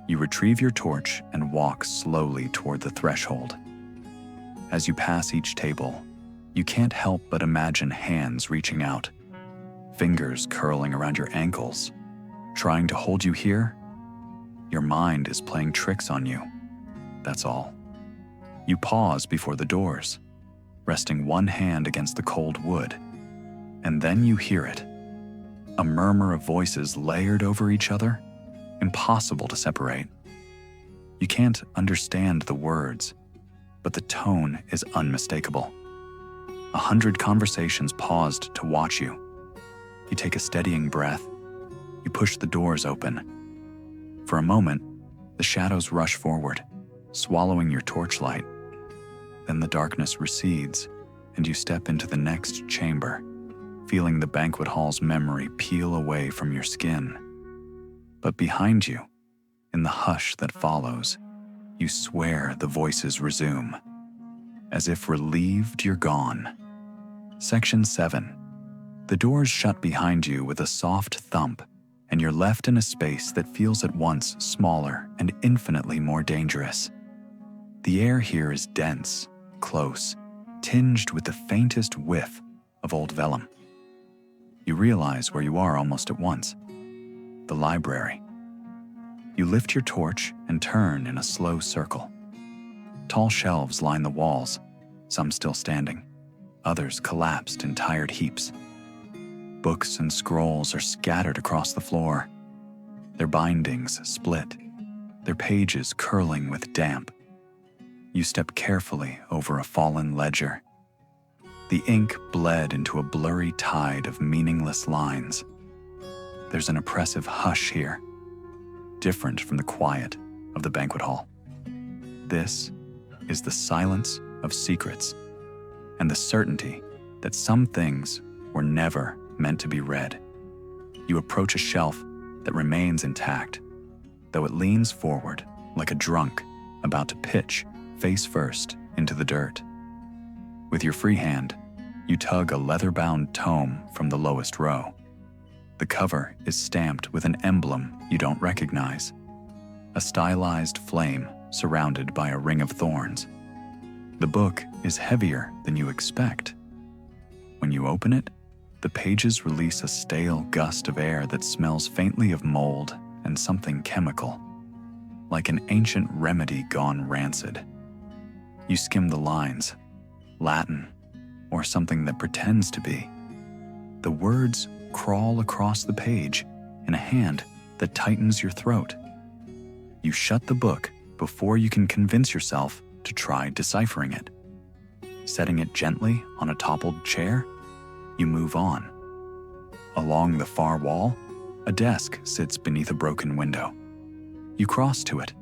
You retrieve your torch and walk slowly toward the threshold. As you pass each table, you can't help but imagine hands reaching out, fingers curling around your ankles, trying to hold you here. Your mind is playing tricks on you, that's all. You pause before the doors, resting one hand against the cold wood, and then you hear it. A murmur of voices layered over each other, impossible to separate. You can't understand the words, but the tone is unmistakable. 100 conversations paused to watch you. You take a steadying breath. You push the doors open. For a moment, the shadows rush forward, swallowing your torchlight. Then the darkness recedes, and you step into the next chamber, feeling the banquet hall's memory peel away from your skin. But behind you, in the hush that follows, you swear the voices resume. As if relieved you're gone. Section 7. The doors shut behind you with a soft thump, and you're left in a space that feels at once smaller and infinitely more dangerous. The air here is dense, close, tinged with the faintest whiff of old vellum. You realize where you are almost at once. The library. You lift your torch and turn in a slow circle. Tall shelves line the walls, some still standing, others collapsed in tired heaps. Books and scrolls are scattered across the floor, their bindings split, their pages curling with damp. You step carefully over a fallen ledger. The ink bled into a blurry tide of meaningless lines. There's an oppressive hush here, different from the quiet of the banquet hall. This is the silence of secrets and the certainty that some things were never meant to be read. You approach a shelf that remains intact, though it leans forward like a drunk about to pitch face first into the dirt. With your free hand, you tug a leather-bound tome from the lowest row. The cover is stamped with an emblem you don't recognize, a stylized flame surrounded by a ring of thorns. The book is heavier than you expect. When you open it, the pages release a stale gust of air that smells faintly of mold and something chemical, like an ancient remedy gone rancid. You skim the lines, Latin, or something that pretends to be. The words crawl across the page in a hand that tightens your throat. You shut the book before you can convince yourself to try deciphering it. Setting it gently on a toppled chair, you move on. Along the far wall, a desk sits beneath a broken window. You cross to it,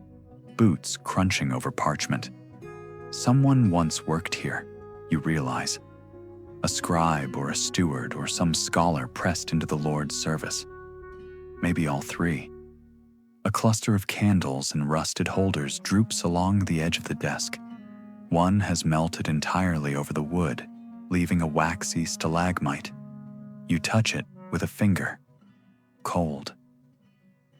boots crunching over parchment. Someone once worked here, you realize. A scribe or a steward or some scholar pressed into the Lord's service. Maybe all three. A cluster of candles in rusted holders droops along the edge of the desk. One has melted entirely over the wood, leaving a waxy stalagmite. You touch it with a finger. Cold.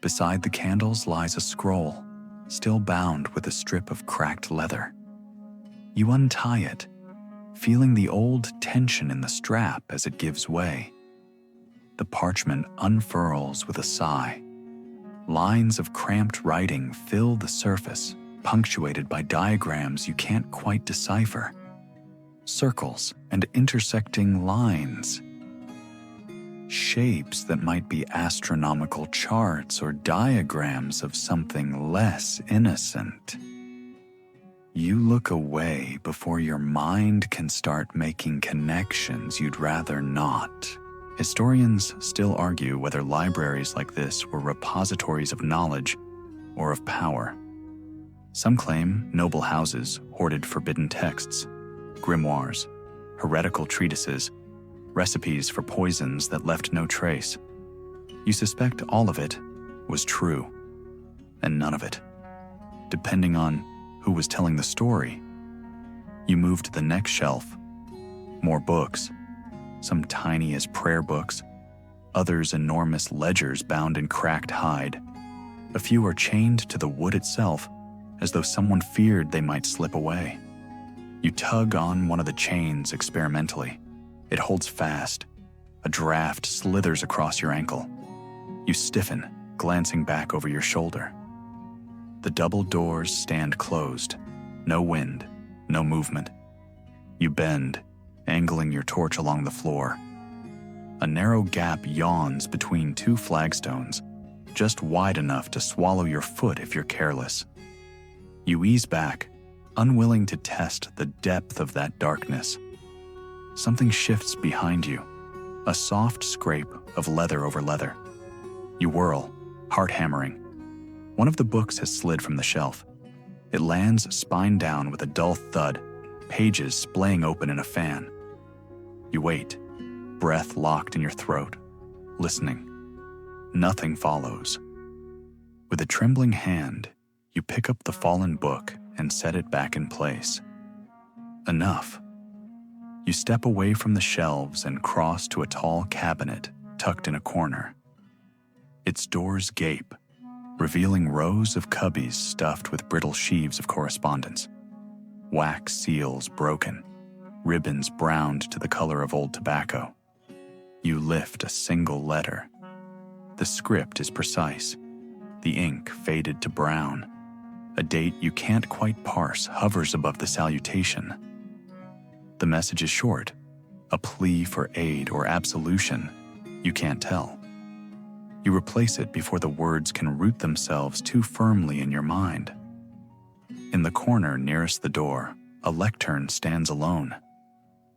Beside the candles lies a scroll, still bound with a strip of cracked leather. You untie it, feeling the old tension in the strap as it gives way. The parchment unfurls with a sigh. Lines of cramped writing fill the surface, punctuated by diagrams you can't quite decipher. Circles and intersecting lines. Shapes that might be astronomical charts or diagrams of something less innocent. You look away before your mind can start making connections you'd rather not. Historians still argue whether libraries like this were repositories of knowledge or of power. Some claim noble houses hoarded forbidden texts, grimoires, heretical treatises, recipes for poisons that left no trace. You suspect all of it was true, and none of it, depending on who was telling the story. You move to the next shelf. More books, some tiny as prayer books, others enormous ledgers bound in cracked hide. A few are chained to the wood itself, as though someone feared they might slip away. You tug on one of the chains experimentally. It holds fast. A draft slithers across your ankle. You stiffen, glancing back over your shoulder. The double doors stand closed. No wind, no movement. You bend, angling your torch along the floor. A narrow gap yawns between two flagstones, just wide enough to swallow your foot if you're careless. You ease back, unwilling to test the depth of that darkness. Something shifts behind you, a soft scrape of leather over leather. You whirl, heart hammering. One of the books has slid from the shelf. It lands spine down with a dull thud, pages splaying open in a fan. You wait, breath locked in your throat, listening. Nothing follows. With a trembling hand, you pick up the fallen book and set it back in place. Enough. You step away from the shelves and cross to a tall cabinet tucked in a corner. Its doors gape, revealing rows of cubbies stuffed with brittle sheaves of correspondence. Wax seals broken, ribbons browned to the color of old tobacco. You lift a single letter. The script is precise, the ink faded to brown. A date you can't quite parse hovers above the salutation. The message is short, a plea for aid or absolution. You can't tell. You replace it before the words can root themselves too firmly in your mind. In the corner nearest the door, a lectern stands alone.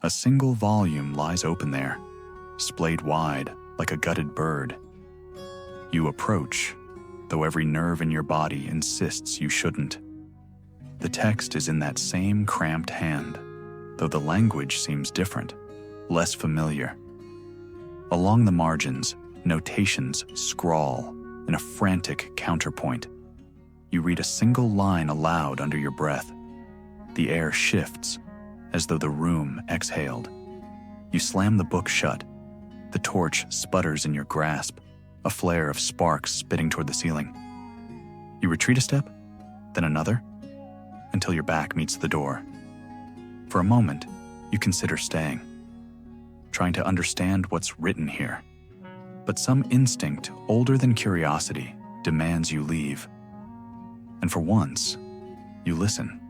A single volume lies open there, splayed wide like a gutted bird. You approach, though every nerve in your body insists you shouldn't. The text is in that same cramped hand, though the language seems different, less familiar. Along the margins, notations scrawl in a frantic counterpoint. You read a single line aloud under your breath. The air shifts, as though the room exhaled. You slam the book shut. The torch sputters in your grasp, a flare of sparks spitting toward the ceiling. You retreat a step, then another, until your back meets the door. For a moment, you consider staying, trying to understand what's written here. But some instinct older than curiosity demands you leave. And for once, you listen.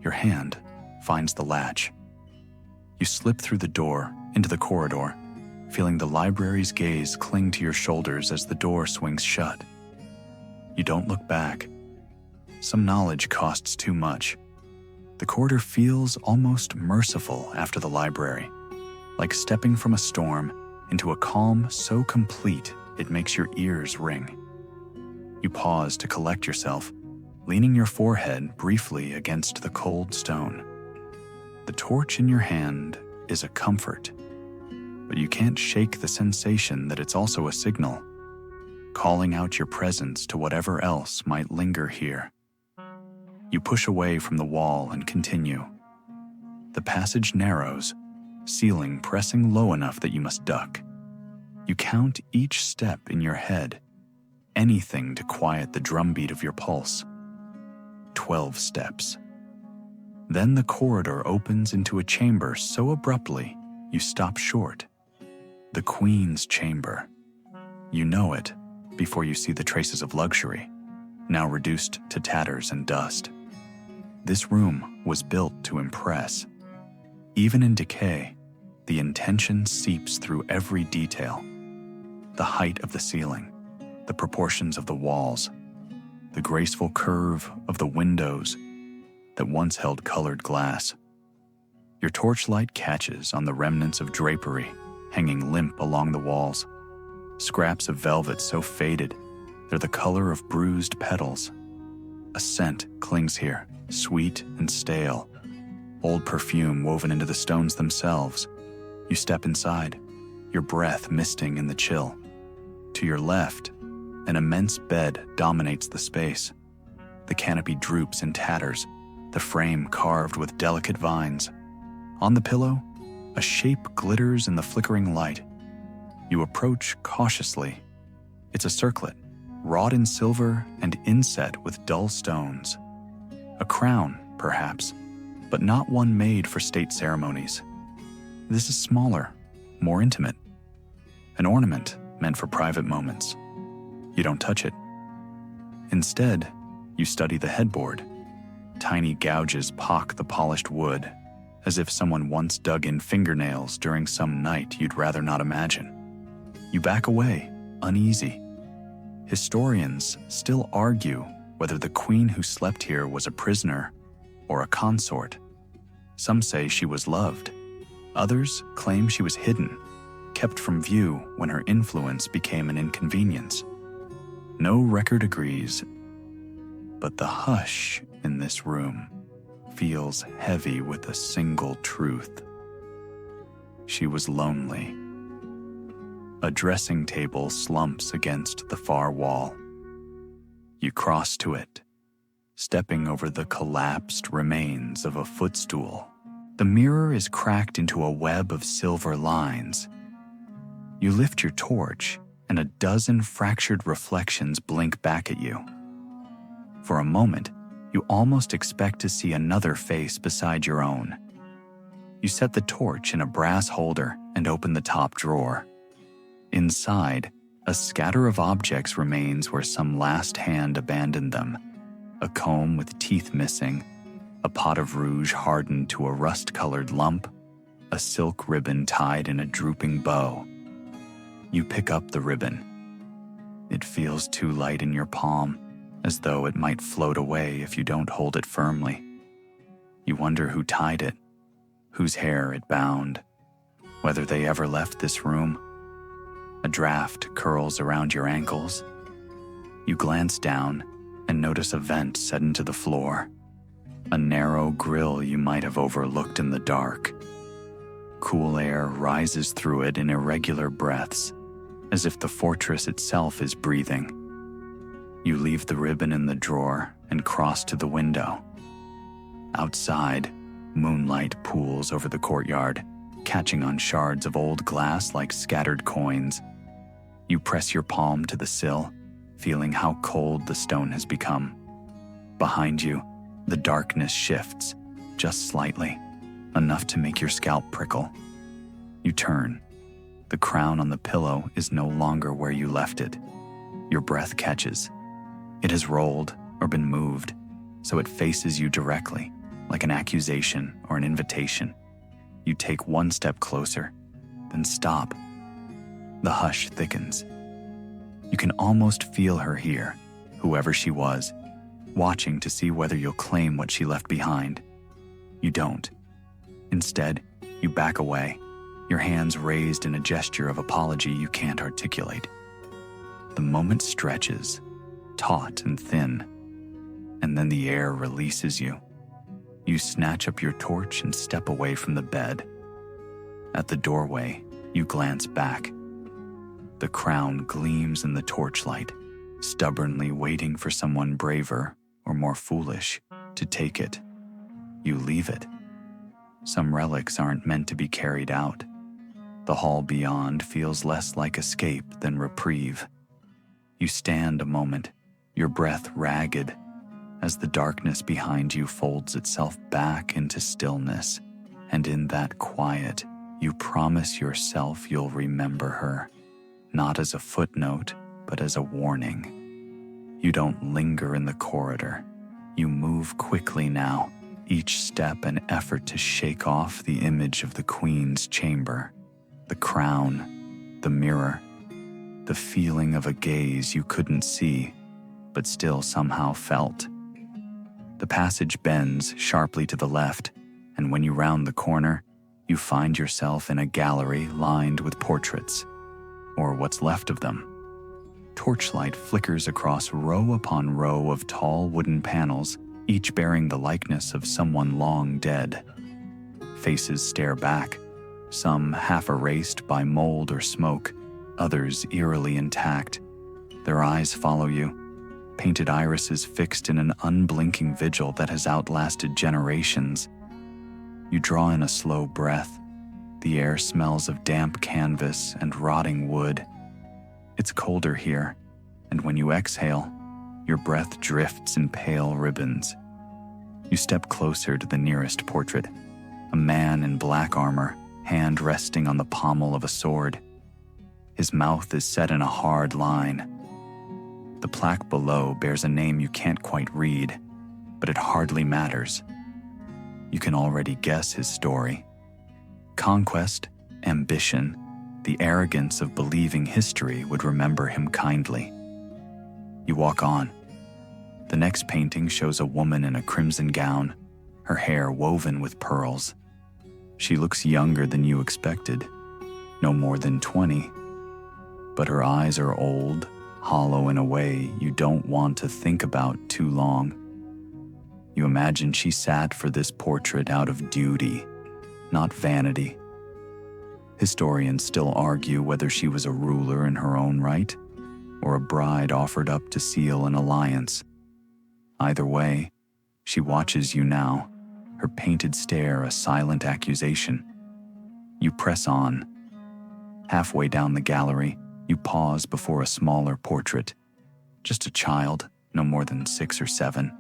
Your hand finds the latch. You slip through the door into the corridor, feeling the library's gaze cling to your shoulders as the door swings shut. You don't look back. Some knowledge costs too much. The corridor feels almost merciful after the library, like stepping from a storm into a calm so complete it makes your ears ring. You pause to collect yourself, leaning your forehead briefly against the cold stone. The torch in your hand is a comfort, but you can't shake the sensation that it's also a signal, calling out your presence to whatever else might linger here. You push away from the wall and continue. The passage narrows, ceiling pressing low enough that you must duck. You count each step in your head, anything to quiet the drumbeat of your pulse. 12 steps. Then the corridor opens into a chamber so abruptly you stop short. The Queen's chamber. You know it before you see the traces of luxury, now reduced to tatters and dust. This room was built to impress. Even in decay, the intention seeps through every detail. The height of the ceiling, the proportions of the walls, the graceful curve of the windows that once held colored glass. Your torchlight catches on the remnants of drapery hanging limp along the walls, scraps of velvet so faded they're the color of bruised petals. A scent clings here, sweet and stale, old perfume woven into the stones themselves. You step inside, your breath misting in the chill. To your left, an immense bed dominates the space. The canopy droops in tatters, the frame carved with delicate vines. On the pillow, a shape glitters in the flickering light. You approach cautiously. It's a circlet, wrought in silver and inset with dull stones. A crown, perhaps, but not one made for state ceremonies. This is smaller, more intimate. An ornament meant for private moments. You don't touch it. Instead, you study the headboard. Tiny gouges pock the polished wood, as if someone once dug in fingernails during some night you'd rather not imagine. You back away, uneasy. Historians still argue whether the queen who slept here was a prisoner or a consort. Some say she was loved. Others claim she was hidden, kept from view when her influence became an inconvenience. No record agrees, but the hush in this room feels heavy with a single truth. She was lonely. A dressing table slumps against the far wall. You cross to it, stepping over the collapsed remains of a footstool. The mirror is cracked into a web of silver lines. You lift your torch, and a dozen fractured reflections blink back at you. For a moment, you almost expect to see another face beside your own. You set the torch in a brass holder and open the top drawer. Inside, a scatter of objects remains where some last hand abandoned them. A comb with teeth missing, a pot of rouge hardened to a rust-colored lump, a silk ribbon tied in a drooping bow. You pick up the ribbon. It feels too light in your palm, as though it might float away if you don't hold it firmly. You wonder who tied it, whose hair it bound, whether they ever left this room. A draft curls around your ankles. You glance down and notice a vent set into the floor, a narrow grill you might have overlooked in the dark. Cool air rises through it in irregular breaths, as if the fortress itself is breathing. You leave the ribbon in the drawer and cross to the window. Outside, moonlight pools over the courtyard, catching on shards of old glass like scattered coins. You press your palm to the sill, feeling how cold the stone has become. Behind you, the darkness shifts, just slightly, enough to make your scalp prickle. You turn. The crown on the pillow is no longer where you left it. Your breath catches. It has rolled or been moved, so it faces you directly, like an accusation or an invitation. You take one step closer, then stop. The hush thickens. You can almost feel her here, whoever she was, watching to see whether you'll claim what she left behind. You don't. Instead, you back away, your hands raised in a gesture of apology you can't articulate. The moment stretches, taut and thin, and then the air releases you. You snatch up your torch and step away from the bed. At the doorway, you glance back. The crown gleams in the torchlight, stubbornly waiting for someone braver or more foolish to take it. You leave it. Some relics aren't meant to be carried out. The hall beyond feels less like escape than reprieve. You stand a moment, your breath ragged, as the darkness behind you folds itself back into stillness, and in that quiet, you promise yourself you'll remember her, not as a footnote, but as a warning. You don't linger in the corridor. You move quickly now, each step an effort to shake off the image of the Queen's chamber, the crown, the mirror, the feeling of a gaze you couldn't see, but still somehow felt. The passage bends sharply to the left, and when you round the corner, you find yourself in a gallery lined with portraits, or what's left of them. Torchlight flickers across row upon row of tall wooden panels, each bearing the likeness of someone long dead. Faces stare back, some half erased by mold or smoke, others eerily intact. Their eyes follow you, painted irises fixed in an unblinking vigil that has outlasted generations. You draw in a slow breath. The air smells of damp canvas and rotting wood. It's colder here, and when you exhale, your breath drifts in pale ribbons. You step closer to the nearest portrait, a man in black armor, hand resting on the pommel of a sword. His mouth is set in a hard line. The plaque below bears a name you can't quite read, but it hardly matters. You can already guess his story. Conquest, ambition, the arrogance of believing history would remember him kindly. You walk on. The next painting shows a woman in a crimson gown, her hair woven with pearls. She looks younger than you expected, no more than 20, but her eyes are old, hollow in a way you don't want to think about too long. You imagine she sat for this portrait out of duty, not vanity. Historians still argue whether she was a ruler in her own right, or a bride offered up to seal an alliance. Either way, she watches you now, her painted stare a silent accusation. You press on. Halfway down the gallery, you pause before a smaller portrait. Just a child, no more than 6 or 7.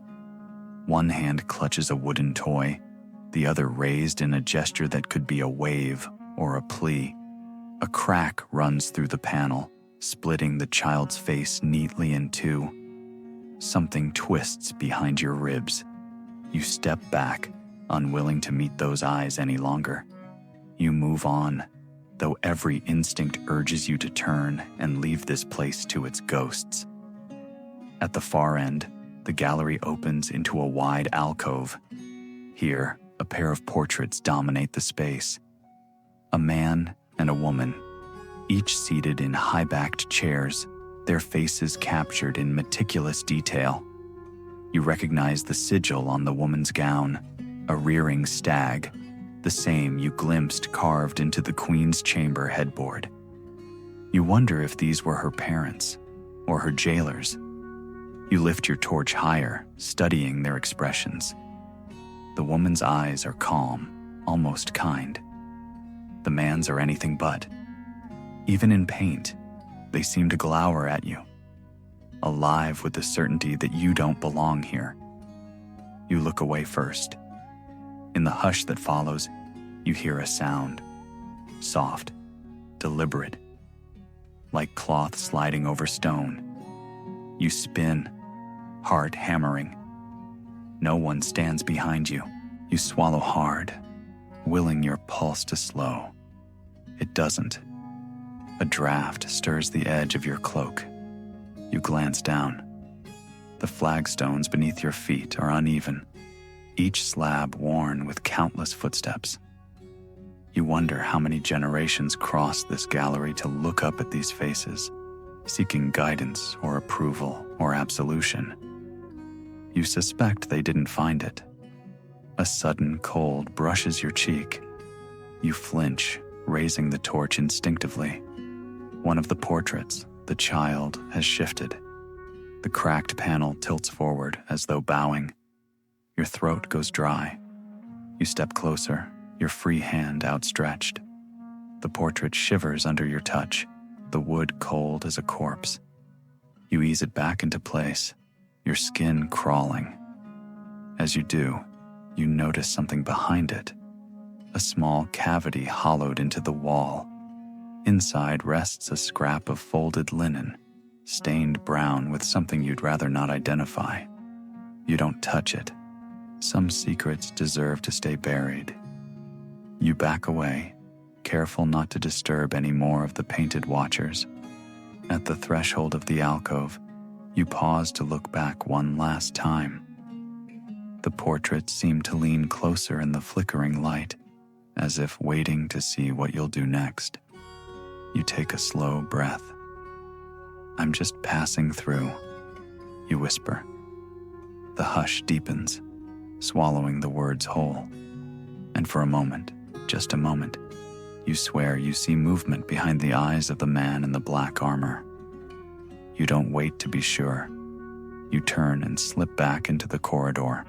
One hand clutches a wooden toy, the other raised in a gesture that could be a wave or a plea. A crack runs through the panel, splitting the child's face neatly in two. Something twists behind your ribs. You step back, unwilling to meet those eyes any longer. You move on, though every instinct urges you to turn and leave this place to its ghosts. At the far end, the gallery opens into a wide alcove. Here, a pair of portraits dominate the space. A man and a woman, each seated in high-backed chairs, their faces captured in meticulous detail. You recognize the sigil on the woman's gown, a rearing stag, the same you glimpsed carved into the Queen's chamber headboard. You wonder if these were her parents or her jailers. You lift your torch higher, studying their expressions. The woman's eyes are calm, almost kind. The man's are anything but. Even in paint, they seem to glower at you, alive with the certainty that you don't belong here. You look away first. In the hush that follows, you hear a sound, soft, deliberate, like cloth sliding over stone. You spin, heart hammering. No one stands behind you. You swallow hard, willing your pulse to slow. It doesn't. A draft stirs the edge of your cloak. You glance down. The flagstones beneath your feet are uneven, each slab worn with countless footsteps. You wonder how many generations crossed this gallery to look up at these faces, seeking guidance or approval or absolution. You suspect they didn't find it. A sudden cold brushes your cheek. You flinch, raising the torch instinctively. One of the portraits, the child, has shifted. The cracked panel tilts forward as though bowing. Your throat goes dry. You step closer, your free hand outstretched. The portrait shivers under your touch, the wood cold as a corpse. You ease it back into place, your skin crawling. As you do, you notice something behind it, a small cavity hollowed into the wall. Inside rests a scrap of folded linen, stained brown with something you'd rather not identify. You don't touch it. Some secrets deserve to stay buried. You back away, careful not to disturb any more of the painted watchers. At the threshold of the alcove, you pause to look back one last time. The portraits seem to lean closer in the flickering light, as if waiting to see what you'll do next. You take a slow breath. "I'm just passing through," you whisper. The hush deepens, swallowing the words whole. And for a moment, just a moment, you swear you see movement behind the eyes of the man in the black armor. You don't wait to be sure. You turn and slip back into the corridor,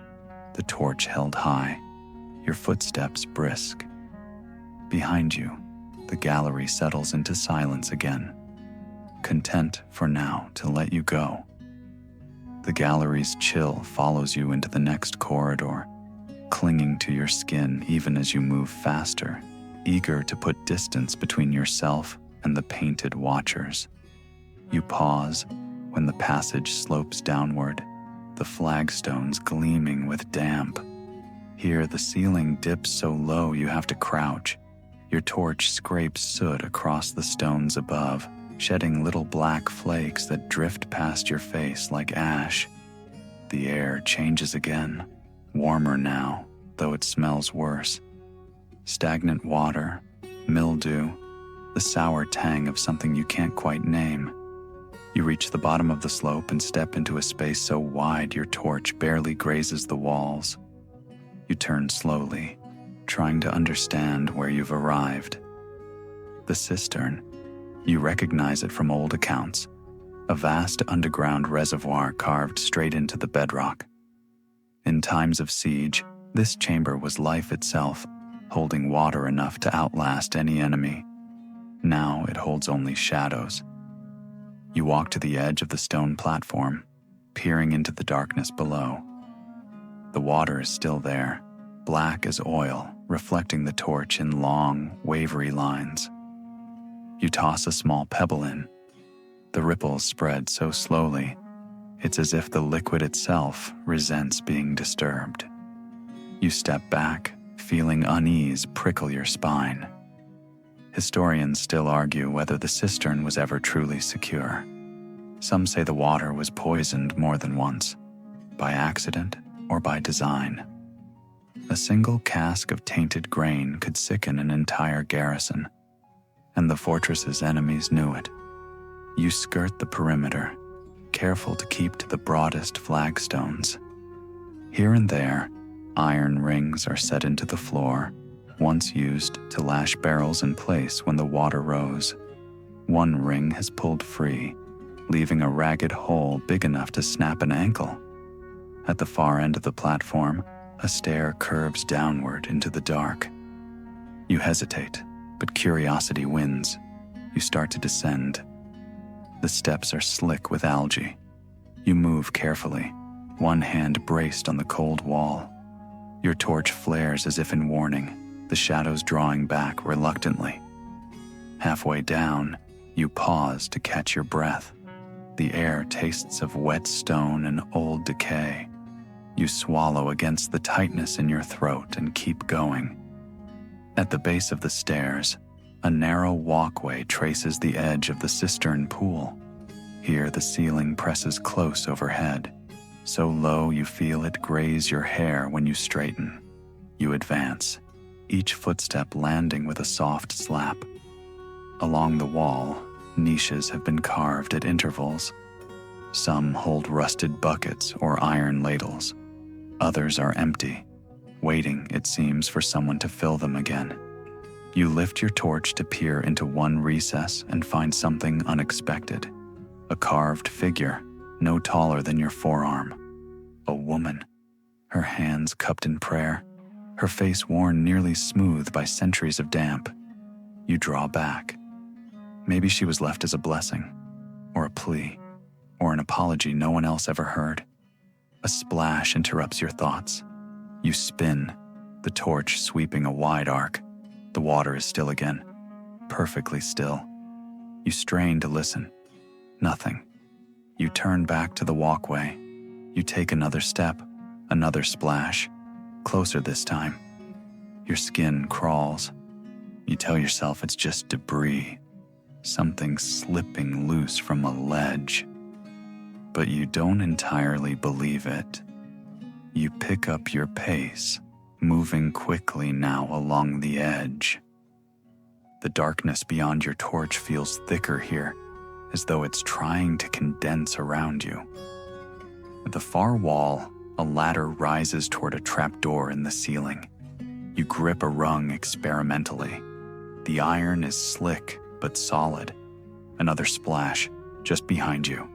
the torch held high, your footsteps brisk. Behind you, the gallery settles into silence again, content for now to let you go. The gallery's chill follows you into the next corridor, clinging to your skin even as you move faster, eager to put distance between yourself and the painted watchers. You pause when the passage slopes downward, the flagstones gleaming with damp. Here the ceiling dips so low you have to crouch. Your torch scrapes soot across the stones above, shedding little black flakes that drift past your face like ash. The air changes again, warmer now, though it smells worse. Stagnant water, mildew, the sour tang of something you can't quite name. You reach the bottom of the slope and step into a space so wide your torch barely grazes the walls. You turn slowly, trying to understand where you've arrived. The cistern. You recognize it from old accounts, a vast underground reservoir carved straight into the bedrock. In times of siege, this chamber was life itself, holding water enough to outlast any enemy. Now it holds only shadows. You walk to the edge of the stone platform, peering into the darkness below. The water is still there, black as oil, reflecting the torch in long, wavery lines. You toss a small pebble in. The ripples spread so slowly, it's as if the liquid itself resents being disturbed. You step back, feeling unease prickle your spine. Historians still argue whether the cistern was ever truly secure. Some say the water was poisoned more than once, by accident or by design. A single cask of tainted grain could sicken an entire garrison, and the fortress's enemies knew it. You skirt the perimeter, careful to keep to the broadest flagstones. Here and there, iron rings are set into the floor, once used to lash barrels in place when the water rose. One ring has pulled free, leaving a ragged hole big enough to snap an ankle. At the far end of the platform, a stair curves downward into the dark. You hesitate, but curiosity wins. You start to descend. The steps are slick with algae. You move carefully, one hand braced on the cold wall. Your torch flares as if in warning, the shadows drawing back reluctantly. Halfway down, you pause to catch your breath. The air tastes of wet stone and old decay. You swallow against the tightness in your throat and keep going. At the base of the stairs, a narrow walkway traces the edge of the cistern pool. Here the ceiling presses close overhead, so low you feel it graze your hair when you straighten. You advance, each footstep landing with a soft slap. Along the wall, niches have been carved at intervals. Some hold rusted buckets or iron ladles. Others are empty, waiting, it seems, for someone to fill them again. You lift your torch to peer into one recess and find something unexpected. A carved figure, no taller than your forearm. A woman, her hands cupped in prayer, her face worn nearly smooth by centuries of damp. You draw back. Maybe she was left as a blessing, or a plea, or an apology no one else ever heard. A splash interrupts your thoughts. You spin, the torch sweeping a wide arc. The water is still again, perfectly still. You strain to listen. Nothing. You turn back to the walkway. You take another step, another splash, closer this time. Your skin crawls. You tell yourself it's just debris, something slipping loose from a ledge. But you don't entirely believe it. You pick up your pace, moving quickly now along the edge. The darkness beyond your torch feels thicker here, as though it's trying to condense around you. At the far wall, a ladder rises toward a trapdoor in the ceiling. You grip a rung experimentally. The iron is slick but solid. Another splash, just behind you.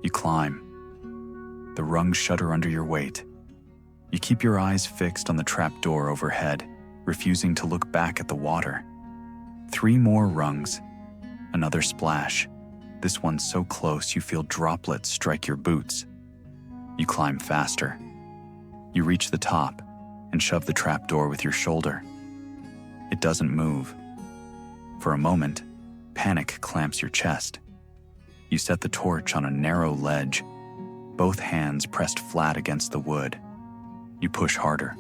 You climb. The rungs shudder under your weight. You keep your eyes fixed on the trapdoor overhead, refusing to look back at the water. 3 more rungs. Another splash. This one so close you feel droplets strike your boots. You climb faster. You reach the top and shove the trapdoor with your shoulder. It doesn't move. For a moment, panic clamps your chest. You set the torch on a narrow ledge, both hands pressed flat against the wood. You push harder.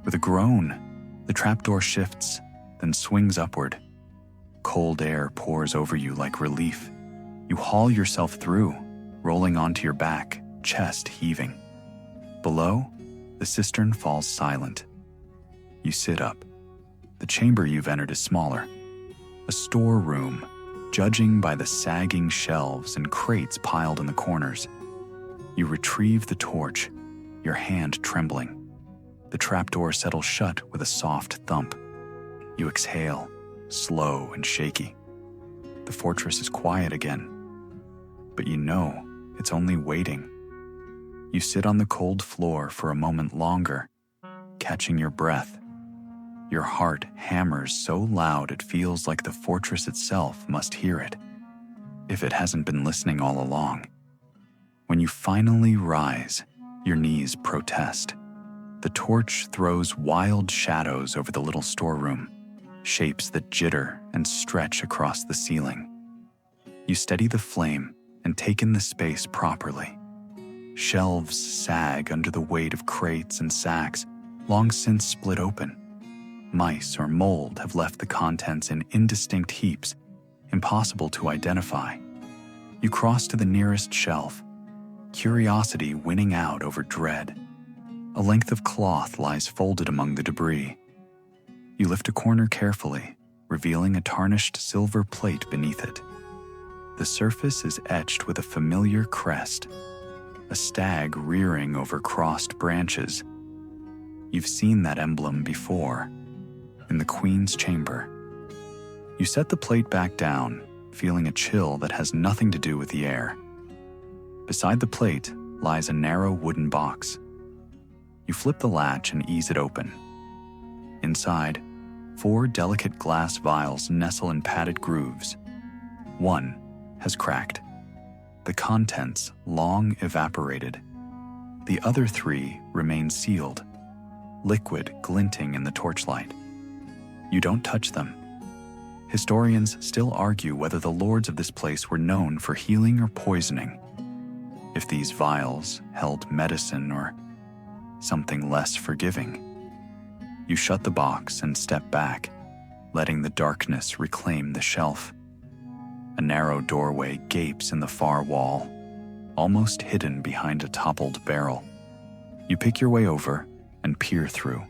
With a groan, the trapdoor shifts, then swings upward. Cold air pours over you like relief. You haul yourself through, rolling onto your back, chest heaving. Below, the cistern falls silent. You sit up. The chamber you've entered is smaller. A storeroom, judging by the sagging shelves and crates piled in the corners. You retrieve the torch, your hand trembling. The trapdoor settles shut with a soft thump. You exhale, slow and shaky. The fortress is quiet again. But you know it's only waiting. You sit on the cold floor for a moment longer, catching your breath. Your heart hammers so loud it feels like the fortress itself must hear it, if it hasn't been listening all along. When you finally rise, your knees protest. The torch throws wild shadows over the little storeroom, shapes that jitter and stretch across the ceiling. You steady the flame and take in the space properly. Shelves sag under the weight of crates and sacks, long since split open. Mice or mold have left the contents in indistinct heaps, impossible to identify. You cross to the nearest shelf, curiosity winning out over dread. A length of cloth lies folded among the debris. You lift a corner carefully, revealing a tarnished silver plate beneath it. The surface is etched with a familiar crest, a stag rearing over crossed branches. You've seen that emblem before, in the Queen's chamber. You set the plate back down, feeling a chill that has nothing to do with the air. Beside the plate lies a narrow wooden box. You flip the latch and ease it open. Inside, 4 delicate glass vials nestle in padded grooves. One has cracked. The contents long evaporated. The other 3 remain sealed, liquid glinting in the torchlight. You don't touch them. Historians still argue whether the lords of this place were known for healing or poisoning. If these vials held medicine or something less forgiving. You shut the box and step back, letting the darkness reclaim the shelf. A narrow doorway gapes in the far wall, almost hidden behind a toppled barrel. You pick your way over and peer through.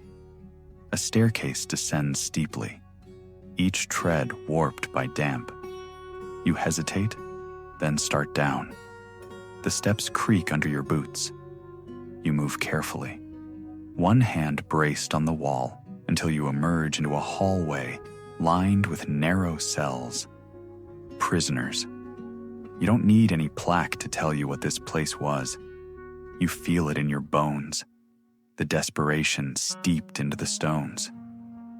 A staircase descends steeply, each tread warped by damp. You hesitate, then start down. The steps creak under your boots. You move carefully, one hand braced on the wall until you emerge into a hallway lined with narrow cells. Prisoners. You don't need any plaque to tell you what this place was. You feel it in your bones, the desperation steeped into the stones.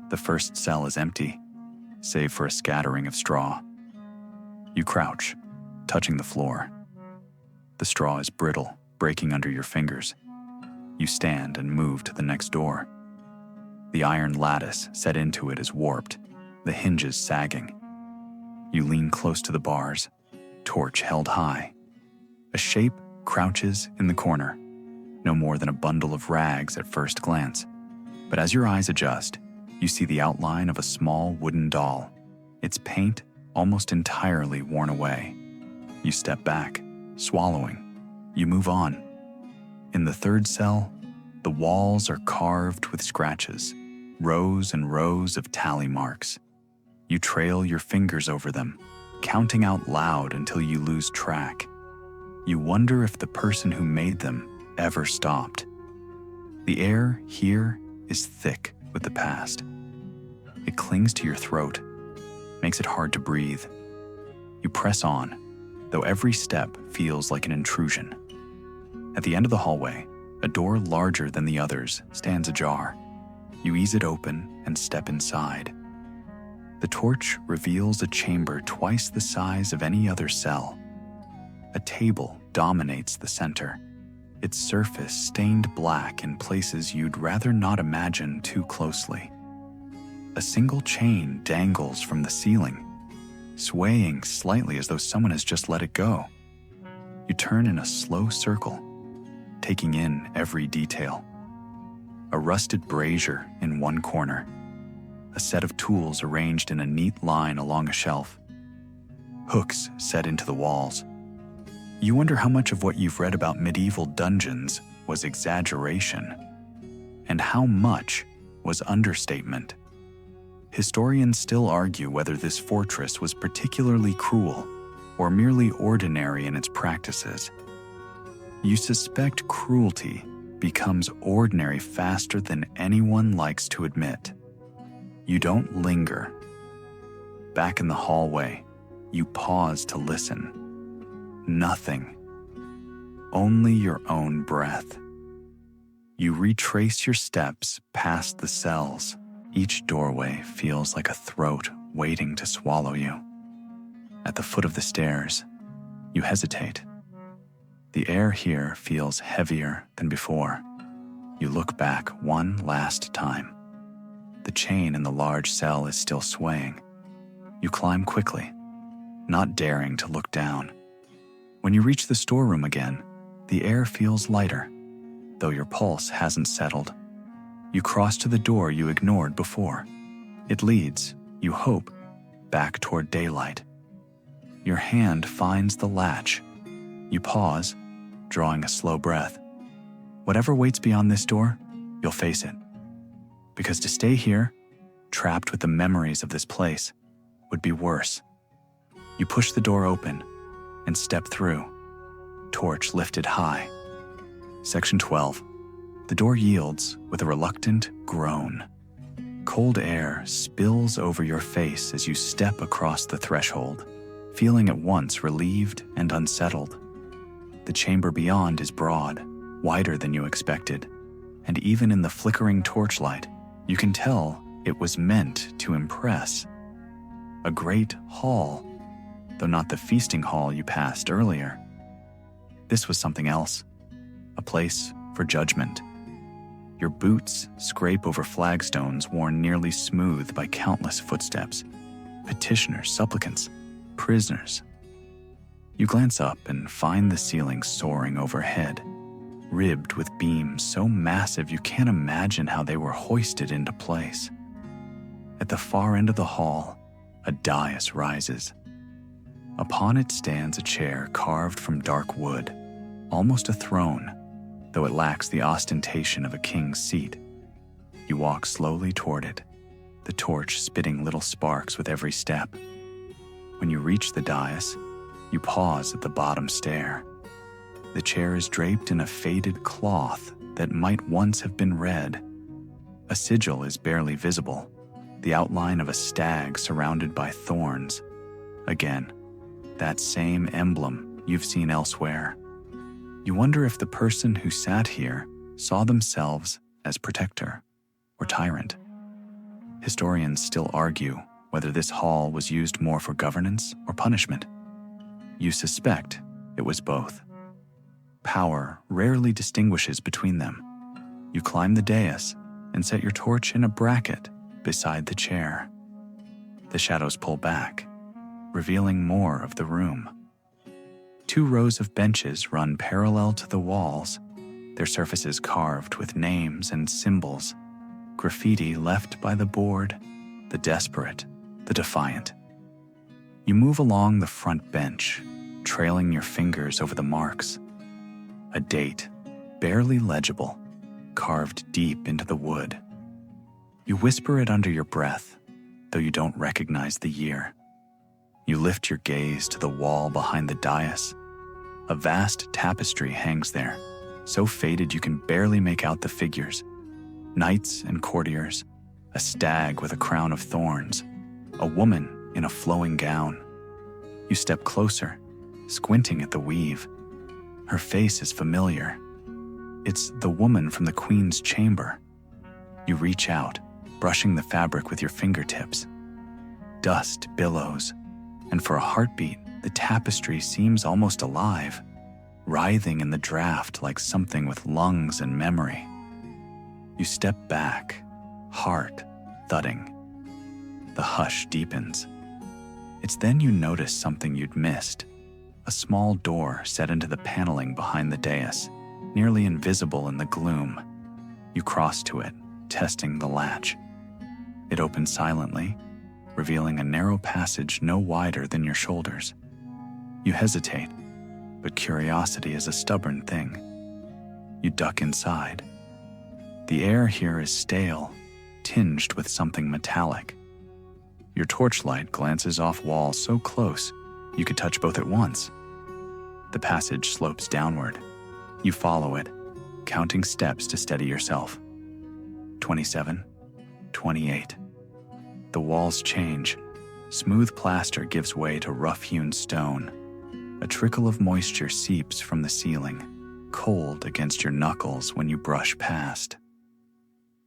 The first cell is empty, save for a scattering of straw. You crouch, touching the floor. The straw is brittle, breaking under your fingers. You stand and move to the next door. The iron lattice set into it is warped, the hinges sagging. You lean close to the bars, torch held high. A shape crouches in the corner, no more than a bundle of rags at first glance. But as your eyes adjust, you see the outline of a small wooden doll, its paint almost entirely worn away. You step back, swallowing. You move on. In the third cell, the walls are carved with scratches, rows and rows of tally marks. You trail your fingers over them, counting out loud until you lose track. You wonder if the person who made them ever stopped. The air here is thick with the past. It clings to your throat, makes it hard to breathe. You press on, though every step feels like an intrusion. At the end of the hallway, a door larger than the others stands ajar. You ease it open and step inside. The torch reveals a chamber twice the size of any other cell. A table dominates the center, its surface stained black in places you'd rather not imagine too closely. A single chain dangles from the ceiling, swaying slightly as though someone has just let it go. You turn in a slow circle, taking in every detail. A rusted brazier in one corner, a set of tools arranged in a neat line along a shelf, hooks set into the walls. You wonder how much of what you've read about medieval dungeons was exaggeration, and how much was understatement. Historians still argue whether this fortress was particularly cruel or merely ordinary in its practices. You suspect cruelty becomes ordinary faster than anyone likes to admit. You don't linger. Back in the hallway, you pause to listen. Nothing. Only your own breath. You retrace your steps past the cells. Each doorway feels like a throat waiting to swallow you. At the foot of the stairs, you hesitate. The air here feels heavier than before. You look back one last time. The chain in the large cell is still swaying. You climb quickly, not daring to look down. When you reach the storeroom again, the air feels lighter, though your pulse hasn't settled. You cross to the door you ignored before. It leads, you hope, back toward daylight. Your hand finds the latch. You pause, drawing a slow breath. Whatever waits beyond this door, you'll face it. Because to stay here, trapped with the memories of this place, would be worse. You push the door open and step through, torch lifted high. Section 12. The door yields with a reluctant groan. Cold air spills over your face as you step across the threshold, feeling at once relieved and unsettled. The chamber beyond is broad, wider than you expected, and even in the flickering torchlight, you can tell it was meant to impress. A great hall, though not the feasting hall you passed earlier. This was something else, a place for judgment. Your boots scrape over flagstones worn nearly smooth by countless footsteps, petitioners, supplicants, prisoners. You glance up and find the ceiling soaring overhead, ribbed with beams so massive you can't imagine how they were hoisted into place. At the far end of the hall, a dais rises. Upon it stands a chair carved from dark wood, almost a throne, though it lacks the ostentation of a king's seat. You walk slowly toward it, the torch spitting little sparks with every step. When you reach the dais, you pause at the bottom stair. The chair is draped in a faded cloth that might once have been red. A sigil is barely visible, the outline of a stag surrounded by thorns. Again, that same emblem you've seen elsewhere. You wonder if the person who sat here saw themselves as protector or tyrant. Historians still argue whether this hall was used more for governance or punishment. You suspect it was both. Power rarely distinguishes between them. You climb the dais and set your torch in a bracket beside the chair. The shadows pull back, revealing more of the room. 2 rows of benches run parallel to the walls, their surfaces carved with names and symbols, graffiti left by the bored, the desperate, the defiant. You move along the front bench, trailing your fingers over the marks. A date, barely legible, carved deep into the wood. You whisper it under your breath, though you don't recognize the year. You lift your gaze to the wall behind the dais. A vast tapestry hangs there, so faded you can barely make out the figures. Knights and courtiers, a stag with a crown of thorns, a woman in a flowing gown. You step closer, squinting at the weave. Her face is familiar. It's the woman from the Queen's chamber. You reach out, brushing the fabric with your fingertips. Dust billows, and for a heartbeat, the tapestry seems almost alive, writhing in the draft like something with lungs and memory. You step back, heart thudding. The hush deepens. It's then you notice something you'd missed. A small door set into the paneling behind the dais, nearly invisible in the gloom. You cross to it, testing the latch. It opens silently, revealing a narrow passage no wider than your shoulders. You hesitate, but curiosity is a stubborn thing. You duck inside. The air here is stale, tinged with something metallic. Your torchlight glances off walls so close you could touch both at once. The passage slopes downward. You follow it, counting steps to steady yourself. 27, 28. The walls change. Smooth plaster gives way to rough-hewn stone. A trickle of moisture seeps from the ceiling, cold against your knuckles when you brush past.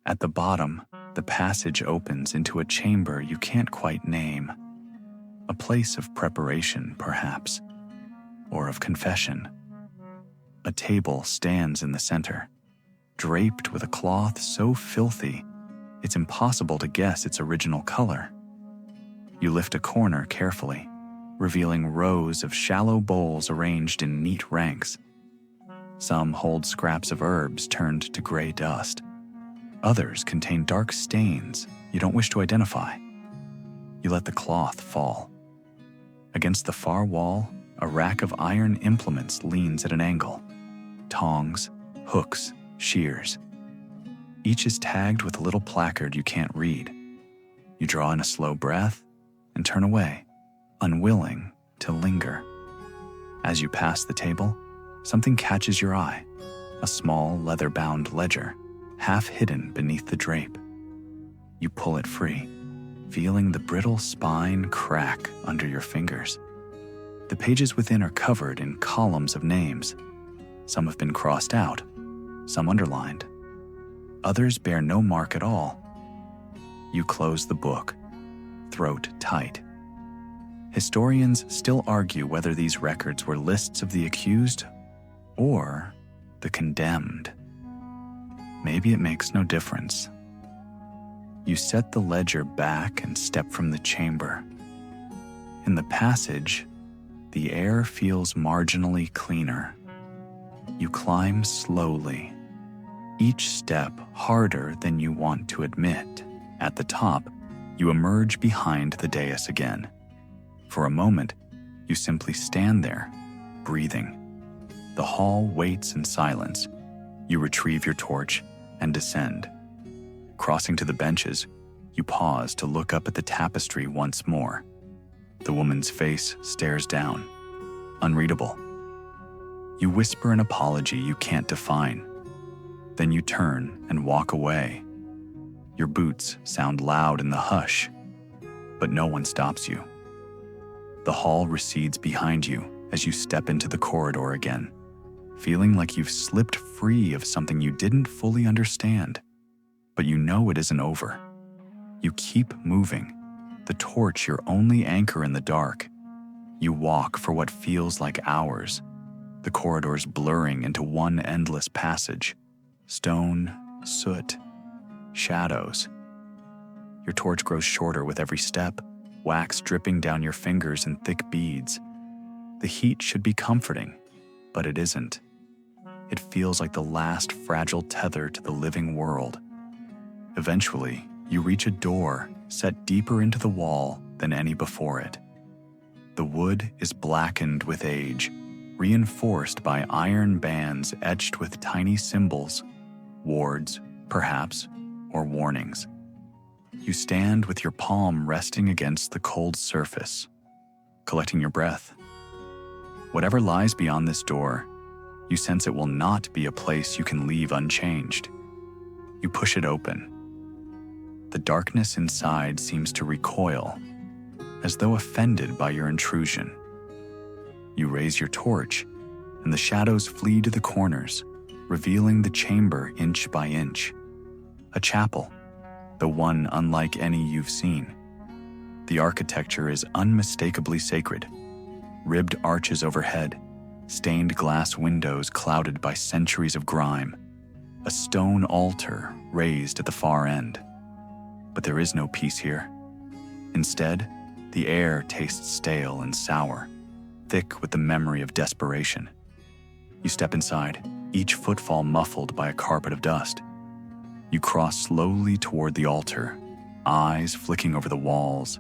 At the bottom, the passage opens into a chamber you can't quite name. A place of preparation, perhaps, or of confession. A table stands in the center, draped with a cloth so filthy it's impossible to guess its original color. You lift a corner carefully, revealing rows of shallow bowls arranged in neat ranks. Some hold scraps of herbs turned to gray dust. Others contain dark stains you don't wish to identify. You let the cloth fall. Against the far wall, a rack of iron implements leans at an angle. Tongs, hooks, shears. Each is tagged with a little placard you can't read. You draw in a slow breath and turn away, unwilling to linger. As you pass the table, something catches your eye. A small leather-bound ledger, half hidden beneath the drape. You pull it free, feeling the brittle spine crack under your fingers. The pages within are covered in columns of names. Some have been crossed out, some underlined. Others bear no mark at all. You close the book, throat tight. Historians still argue whether these records were lists of the accused or the condemned. Maybe it makes no difference. You set the ledger back and step from the chamber. In the passage, the air feels marginally cleaner. You climb slowly, each step harder than you want to admit. At the top, you emerge behind the dais again. For a moment, you simply stand there, breathing. The hall waits in silence. You retrieve your torch and descend. Crossing to the benches, you pause to look up at the tapestry once more. The woman's face stares down, unreadable. You whisper an apology you can't define. Then you turn and walk away. Your boots sound loud in the hush, but no one stops you. The hall recedes behind you as you step into the corridor again, feeling like you've slipped free of something you didn't fully understand. But you know it isn't over. You keep moving, the torch your only anchor in the dark. You walk for what feels like hours, the corridors blurring into one endless passage. Stone, soot, shadows. Your torch grows shorter with every step, wax dripping down your fingers in thick beads. The heat should be comforting, but it isn't. It feels like the last fragile tether to the living world. Eventually, you reach a door set deeper into the wall than any before it. The wood is blackened with age, reinforced by iron bands etched with tiny symbols, wards, perhaps, or warnings. You stand with your palm resting against the cold surface, collecting your breath. Whatever lies beyond this door, you sense it will not be a place you can leave unchanged. You push it open. The darkness inside seems to recoil, as though offended by your intrusion. You raise your torch, and the shadows flee to the corners, revealing the chamber inch by inch. A chapel, the one unlike any you've seen. The architecture is unmistakably sacred. Ribbed arches overhead, stained glass windows clouded by centuries of grime, a stone altar raised at the far end. But there is no peace here. Instead, the air tastes stale and sour, thick with the memory of desperation. You step inside, each footfall muffled by a carpet of dust. You cross slowly toward the altar, eyes flicking over the walls.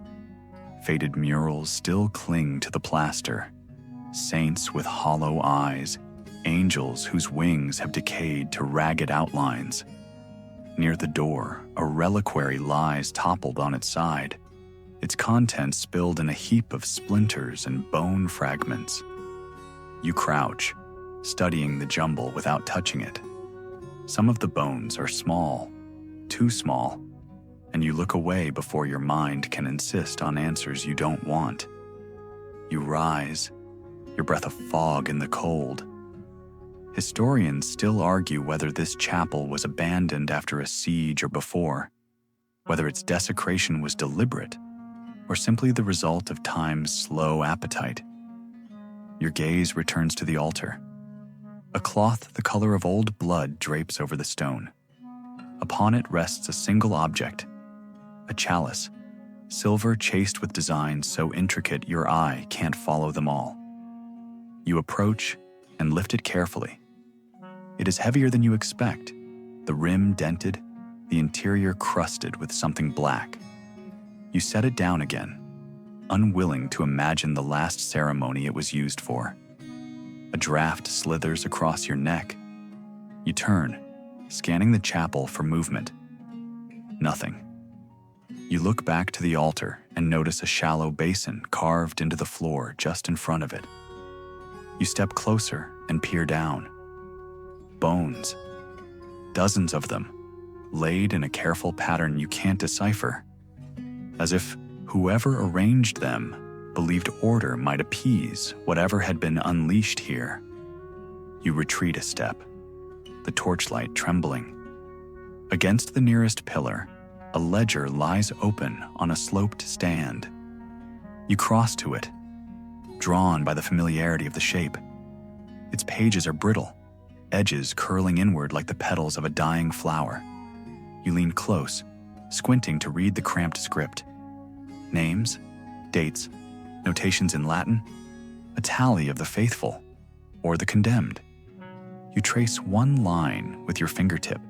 Faded murals still cling to the plaster. Saints with hollow eyes, angels whose wings have decayed to ragged outlines. Near the door, a reliquary lies toppled on its side, its contents spilled in a heap of splinters and bone fragments. You crouch, studying the jumble without touching it. Some of the bones are small, too small, and you look away before your mind can insist on answers you don't want. You rise, your breath a fog in the cold. Historians still argue whether this chapel was abandoned after a siege or before, whether its desecration was deliberate or simply the result of time's slow appetite. Your gaze returns to the altar. A cloth the color of old blood drapes over the stone. Upon it rests a single object, a chalice, silver chased with designs so intricate your eye can't follow them all. You approach and lift it carefully. It is heavier than you expect, the rim dented, the interior crusted with something black. You set it down again, unwilling to imagine the last ceremony it was used for. A draft slithers across your neck. You turn, scanning the chapel for movement. Nothing. You look back to the altar and notice a shallow basin carved into the floor just in front of it. You step closer and peer down. Bones. Dozens of them, laid in a careful pattern you can't decipher, as if whoever arranged them believed order might appease whatever had been unleashed here. You retreat a step, the torchlight trembling. Against the nearest pillar, a ledger lies open on a sloped stand. You cross to it, drawn by the familiarity of the shape. Its pages are brittle, edges curling inward like the petals of a dying flower. You lean close, squinting to read the cramped script. Names, dates, notations in Latin, a tally of the faithful or the condemned. You trace one line with your fingertip.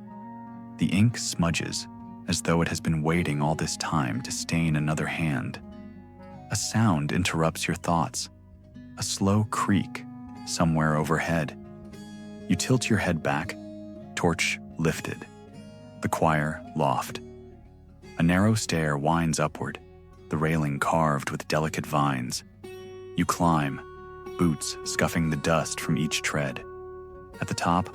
The ink smudges as though it has been waiting all this time to stain another hand. A sound interrupts your thoughts, a slow creak somewhere overhead. You tilt your head back, torch lifted. The choir loft. A narrow stair winds upward, the railing carved with delicate vines. You climb, boots scuffing the dust from each tread. At the top,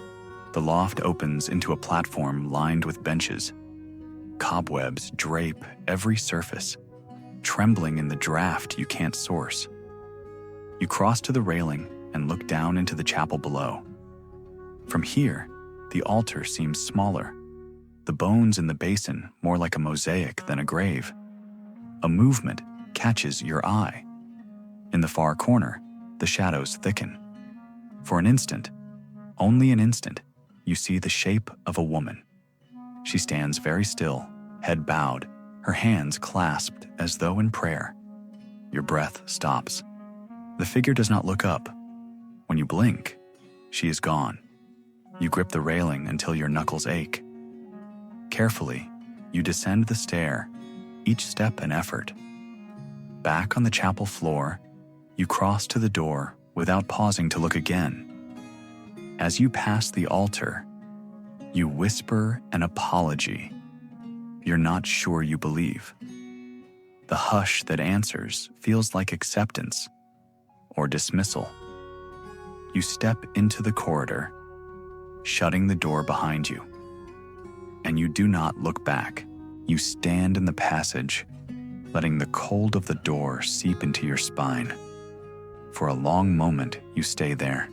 the loft opens into a platform lined with benches. Cobwebs drape every surface, trembling in the draft you can't source. You cross to the railing and look down into the chapel below. From here, the altar seems smaller, the bones in the basin more like a mosaic than a grave. A movement catches your eye. In the far corner, the shadows thicken. For an instant, only an instant, you see the shape of a woman. She stands very still, head bowed, her hands clasped as though in prayer. Your breath stops. The figure does not look up. When you blink, she is gone. You grip the railing until your knuckles ache. Carefully, you descend the stair, each step an effort. Back on the chapel floor, you cross to the door without pausing to look again. As you pass the altar, you whisper an apology you're not sure you believe. The hush that answers feels like acceptance or dismissal. You step into the corridor, shutting the door behind you. And you do not look back. You stand in the passage, letting the cold of the door seep into your spine. For a long moment, you stay there,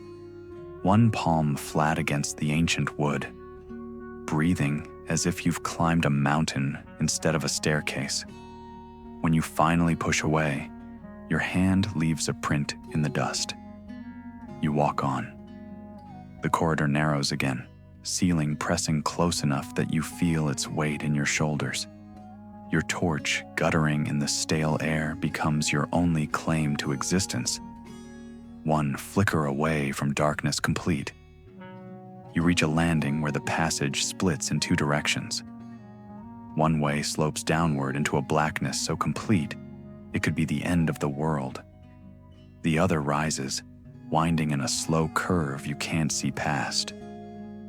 one palm flat against the ancient wood, breathing as if you've climbed a mountain instead of a staircase. When you finally push away, your hand leaves a print in the dust. You walk on. The corridor narrows again, ceiling pressing close enough that you feel its weight in your shoulders. Your torch, guttering in the stale air, becomes your only claim to existence. One flicker away from darkness complete. You reach a landing where the passage splits in two directions. One way slopes downward into a blackness so complete it could be the end of the world. The other rises, winding in a slow curve you can't see past.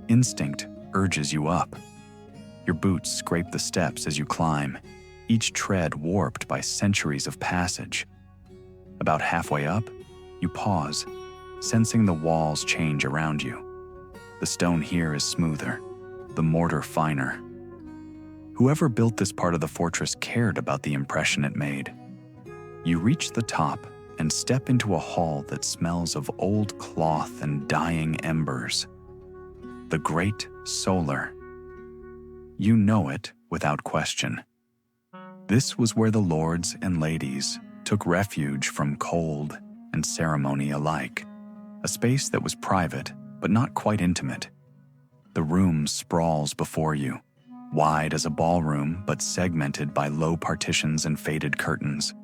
Instinct urges you up. Your boots scrape the steps as you climb, each tread warped by centuries of passage. About halfway up, you pause, sensing the walls change around you. The stone here is smoother, the mortar finer. Whoever built this part of the fortress cared about the impression it made. You reach the top and step into a hall that smells of old cloth and dying embers. The Great Solar. You know it without question. This was where the lords and ladies took refuge from cold and ceremony alike, a space that was private but not quite intimate. The room sprawls before you, wide as a ballroom but segmented by low partitions and faded curtains.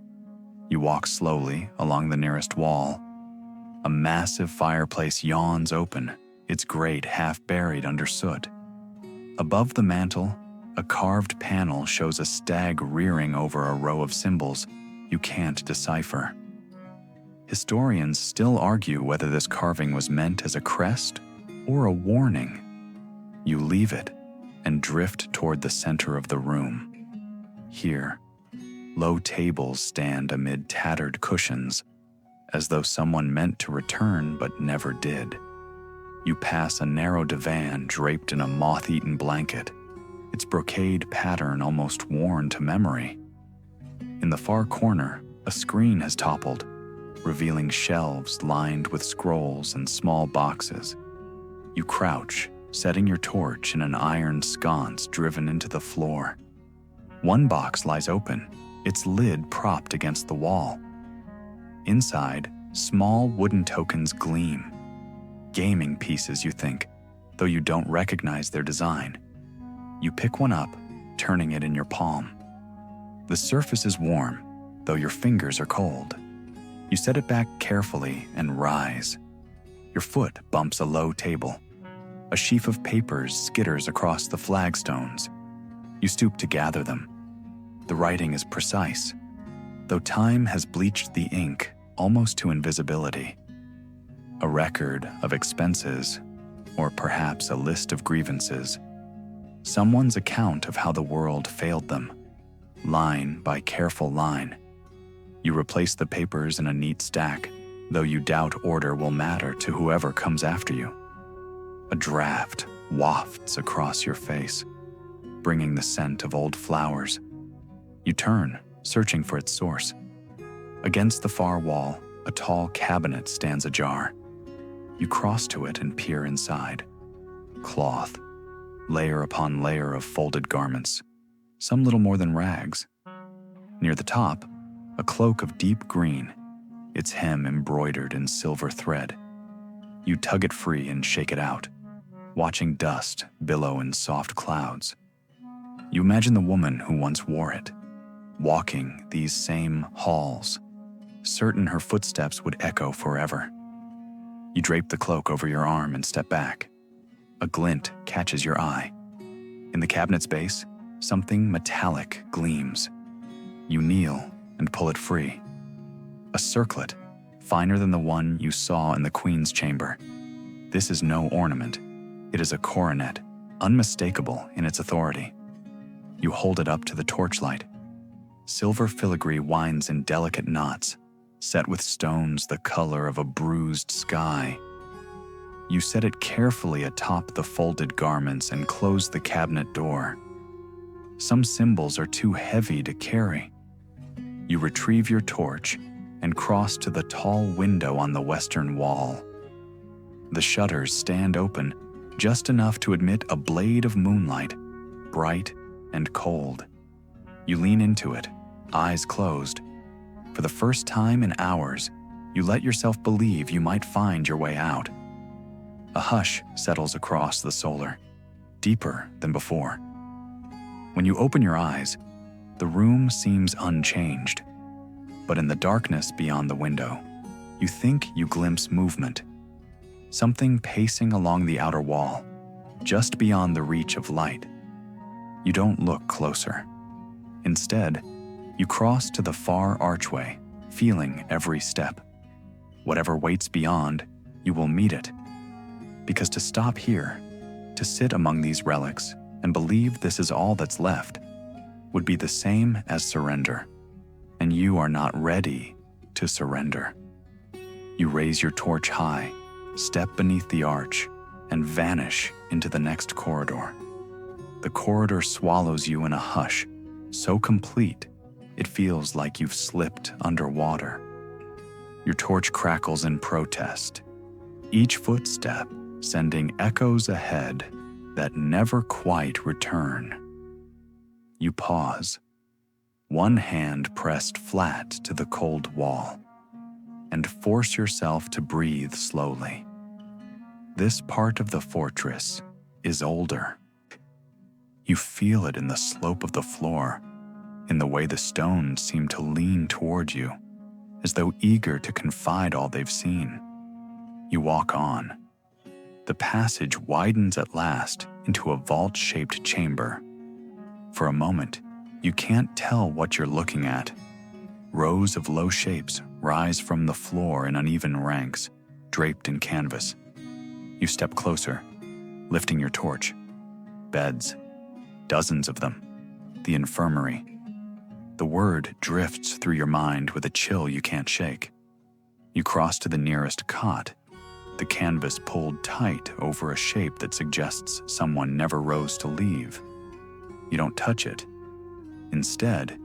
You walk slowly along the nearest wall. A massive fireplace yawns open, its grate half buried under soot. Above the mantel, a carved panel shows a stag rearing over a row of symbols you can't decipher. Historians still argue whether this carving was meant as a crest or a warning. You leave it and drift toward the center of the room. Here, low tables stand amid tattered cushions, as though someone meant to return but never did. You pass a narrow divan draped in a moth-eaten blanket, its brocade pattern almost worn to memory. In the far corner, a screen has toppled, revealing shelves lined with scrolls and small boxes. You crouch, setting your torch in an iron sconce driven into the floor. One box lies open, its lid propped against the wall. Inside, small wooden tokens gleam. Gaming pieces, you think, though you don't recognize their design. You pick one up, turning it in your palm. The surface is warm, though your fingers are cold. You set it back carefully and rise. Your foot bumps a low table. A sheaf of papers skitters across the flagstones. You stoop to gather them. The writing is precise, though time has bleached the ink almost to invisibility. A record of expenses, or perhaps a list of grievances. Someone's account of how the world failed them, line by careful line. You replace the papers in a neat stack, though you doubt order will matter to whoever comes after you. A draft wafts across your face, bringing the scent of old flowers. You turn, searching for its source. Against the far wall, a tall cabinet stands ajar. You cross to it and peer inside. Cloth, layer upon layer of folded garments, some little more than rags. Near the top, a cloak of deep green, its hem embroidered in silver thread. You tug it free and shake it out, watching dust billow in soft clouds. You imagine the woman who once wore it, walking these same halls, certain her footsteps would echo forever. You drape the cloak over your arm and step back. A glint catches your eye. In the cabinet's base, something metallic gleams. You kneel and pull it free. A circlet, finer than the one you saw in the Queen's chamber. This is no ornament. It is a coronet, unmistakable in its authority. You hold it up to the torchlight. Silver filigree winds in delicate knots, set with stones the color of a bruised sky. You set it carefully atop the folded garments and close the cabinet door. Some symbols are too heavy to carry. You retrieve your torch and cross to the tall window on the western wall. The shutters stand open just enough to admit a blade of moonlight, bright and cold. You lean into it, eyes closed. For the first time in hours, you let yourself believe you might find your way out. A hush settles across the solar, deeper than before. When you open your eyes, the room seems unchanged. But in the darkness beyond the window, you think you glimpse movement. Something pacing along the outer wall, just beyond the reach of light. You don't look closer. Instead, you cross to the far archway, feeling every step. Whatever waits beyond, you will meet it. Because to stop here, to sit among these relics and believe this is all that's left, would be the same as surrender. And you are not ready to surrender. You raise your torch high, step beneath the arch, and vanish into the next corridor. The corridor swallows you in a hush, so complete it feels like you've slipped underwater. Your torch crackles in protest, each footstep sending echoes ahead that never quite return. You pause, one hand pressed flat to the cold wall, and force yourself to breathe slowly. This part of the fortress is older. You feel it in the slope of the floor, in the way the stones seem to lean toward you, as though eager to confide all they've seen. You walk on. The passage widens at last into a vault-shaped chamber. For a moment, you can't tell what you're looking at. Rows of low shapes rise from the floor in uneven ranks, draped in canvas. You step closer, lifting your torch. Beds, dozens of them. The infirmary. The word drifts through your mind with a chill you can't shake. You cross to the nearest cot, the canvas pulled tight over a shape that suggests someone never rose to leave. You don't touch it. Instead,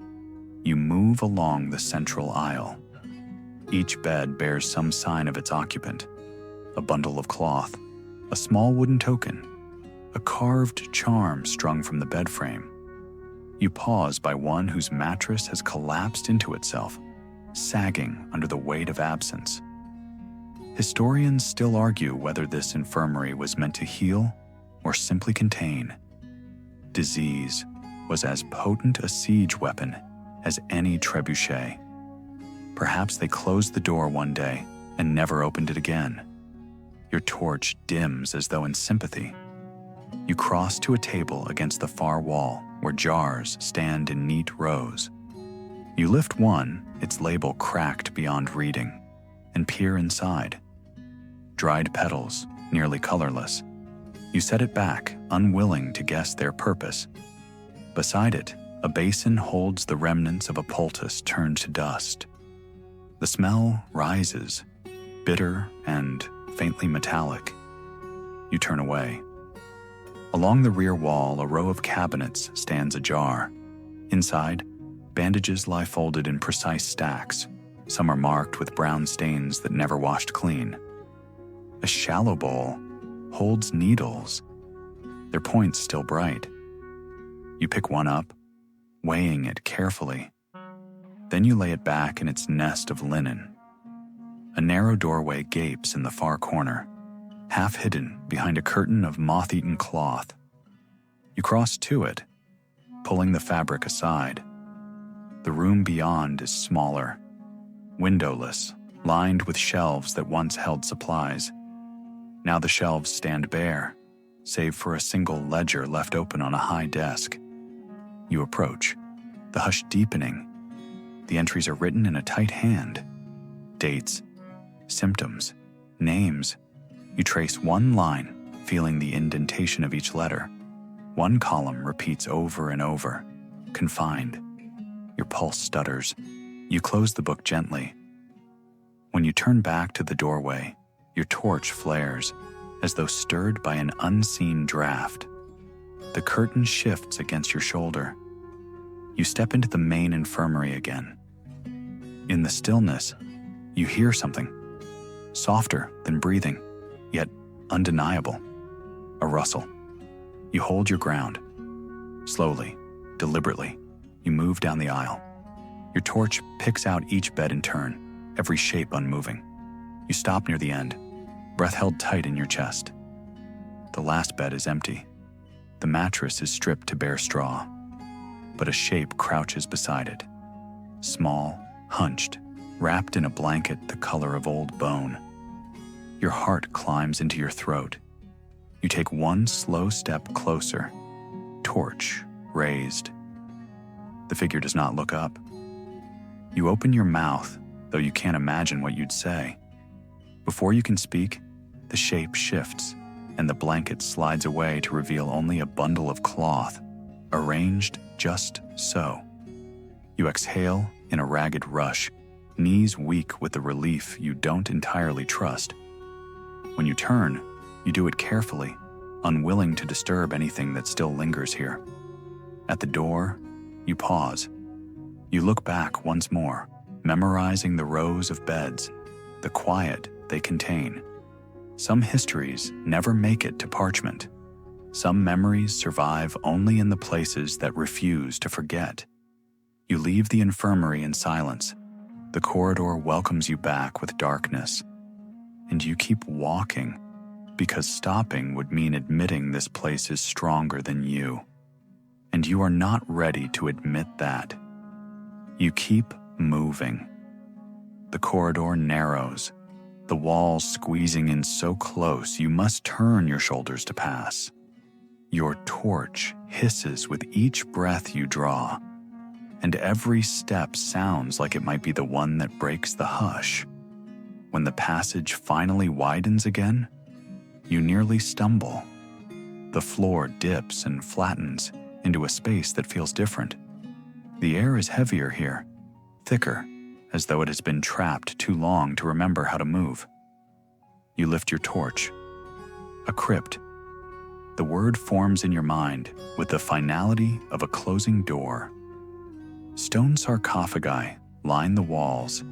you move along the central aisle. Each bed bears some sign of its occupant: a bundle of cloth, a small wooden token, a carved charm strung from the bed frame. You pause by one whose mattress has collapsed into itself, sagging under the weight of absence. Historians still argue whether this infirmary was meant to heal or simply contain. Disease was as potent a siege weapon as any trebuchet. Perhaps they closed the door one day and never opened it again. Your torch dims as though in sympathy. You cross to a table against the far wall where jars stand in neat rows. You lift one, its label cracked beyond reading, and peer inside. Dried petals, nearly colorless. You set it back, unwilling to guess their purpose. Beside it, a basin holds the remnants of a poultice turned to dust. The smell rises, bitter and faintly metallic. You turn away. Along the rear wall, a row of cabinets stands ajar. Inside, bandages lie folded in precise stacks. Some are marked with brown stains that never washed clean. A shallow bowl holds needles, their points still bright. You pick one up, weighing it carefully. Then you lay it back in its nest of linen. A narrow doorway gapes in the far corner, half hidden behind a curtain of moth-eaten cloth. You cross to it, pulling the fabric aside. The room beyond is smaller, windowless, lined with shelves that once held supplies. Now the shelves stand bare, save for a single ledger left open on a high desk. You approach, the hush deepening. The entries are written in a tight hand. Dates, symptoms, names. You trace one line, feeling the indentation of each letter. One column repeats over and over, confined. Your pulse stutters. You close the book gently. When you turn back to the doorway, your torch flares, as though stirred by an unseen draft. The curtain shifts against your shoulder. You step into the main infirmary again. In the stillness, you hear something, softer than breathing, yet undeniable. A rustle. You hold your ground. Slowly, deliberately, you move down the aisle. Your torch picks out each bed in turn, every shape unmoving. You stop near the end, breath held tight in your chest. The last bed is empty. The mattress is stripped to bare straw, but a shape crouches beside it. Small, hunched, wrapped in a blanket the color of old bone. Your heart climbs into your throat. You take one slow step closer, torch raised. The figure does not look up. You open your mouth, though you can't imagine what you'd say. Before you can speak, the shape shifts, and the blanket slides away to reveal only a bundle of cloth, arranged just so. You exhale in a ragged rush, knees weak with the relief you don't entirely trust. When you turn, you do it carefully, unwilling to disturb anything that still lingers here. At the door, you pause. You look back once more, memorizing the rows of beds, the quiet they contain. Some histories never make it to parchment. Some memories survive only in the places that refuse to forget. You leave the infirmary in silence. The corridor welcomes you back with darkness. And you keep walking, because stopping would mean admitting this place is stronger than you. And you are not ready to admit that. You keep moving. The corridor narrows, the walls squeezing in so close you must turn your shoulders to pass. Your torch hisses with each breath you draw, and every step sounds like it might be the one that breaks the hush. When the passage finally widens again, you nearly stumble. The floor dips and flattens into a space that feels different. The air is heavier here, thicker, as though it has been trapped too long to remember how to move. You lift your torch. A crypt. The word forms in your mind with the finality of a closing door. Stone sarcophagi line the walls,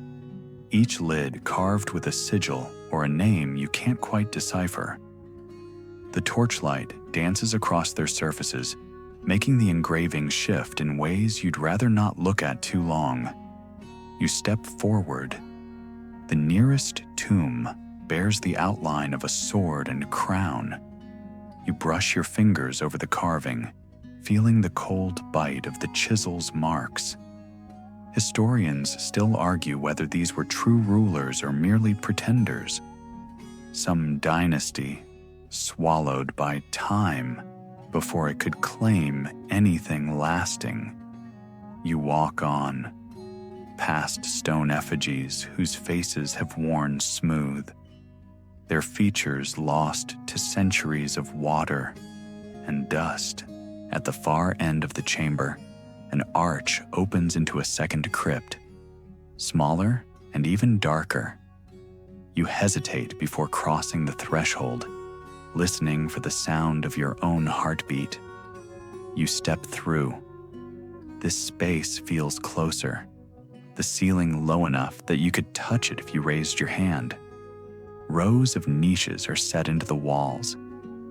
each lid carved with a sigil or a name you can't quite decipher. The torchlight dances across their surfaces, making the engraving shift in ways you'd rather not look at too long. You step forward. The nearest tomb bears the outline of a sword and crown. You brush your fingers over the carving, feeling the cold bite of the chisel's marks. Historians still argue whether these were true rulers or merely pretenders. Some dynasty swallowed by time before it could claim anything lasting. You walk on, past stone effigies whose faces have worn smooth, their features lost to centuries of water and dust. At the far end of the chamber, an arch opens into a second crypt, smaller and even darker. You hesitate before crossing the threshold, listening for the sound of your own heartbeat. You step through. This space feels closer, the ceiling low enough that you could touch it if you raised your hand. Rows of niches are set into the walls,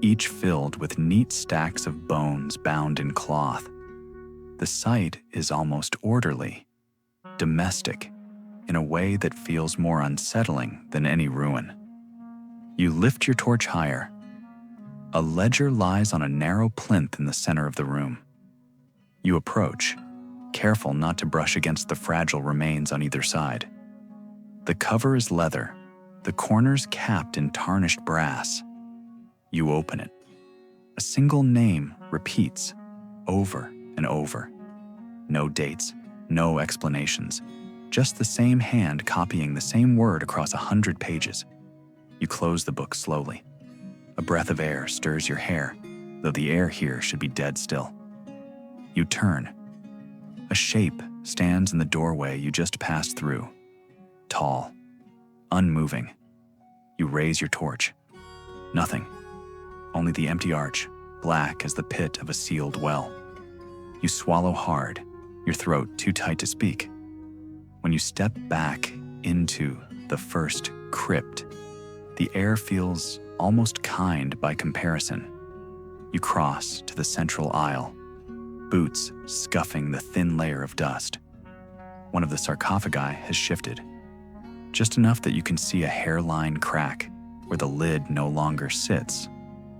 each filled with neat stacks of bones bound in cloth. The site is almost orderly, domestic, in a way that feels more unsettling than any ruin. You lift your torch higher. A ledger lies on a narrow plinth in the center of the room. You approach, careful not to brush against the fragile remains on either side. The cover is leather, the corners capped in tarnished brass. You open it. A single name repeats, over and over. No dates, no explanations, just the same hand copying the same word across 100 pages. You close the book slowly. A breath of air stirs your hair, though the air here should be dead still. You turn. A shape stands in the doorway you just passed through. Tall, unmoving. You raise your torch. Nothing. Only the empty arch, black as the pit of a sealed well. You swallow hard, your throat too tight to speak. When you step back into the first crypt, the air feels almost kind by comparison. You cross to the central aisle, boots scuffing the thin layer of dust. One of the sarcophagi has shifted, just enough that you can see a hairline crack where the lid no longer sits,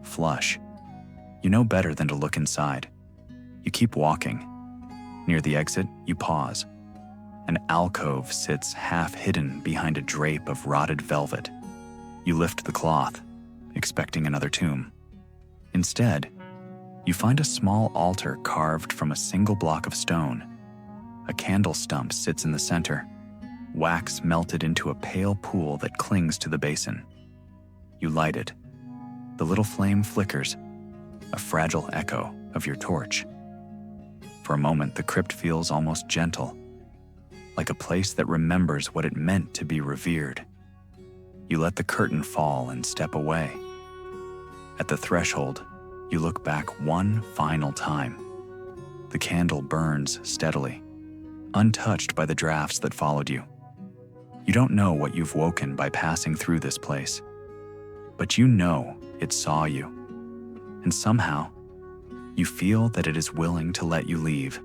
flush. You know better than to look inside. You keep walking. Near the exit, you pause. An alcove sits half hidden behind a drape of rotted velvet. You lift the cloth, expecting another tomb. Instead, you find a small altar carved from a single block of stone. A candle stump sits in the center, wax melted into a pale pool that clings to the basin. You light it. The little flame flickers, a fragile echo of your torch. For a moment, the crypt feels almost gentle, like a place that remembers what it meant to be revered. You let the curtain fall and step away. At the threshold, you look back one final time. The candle burns steadily, untouched by the drafts that followed you. You don't know what you've woken by passing through this place, but you know it saw you. And somehow, you feel that it is willing to let you leave.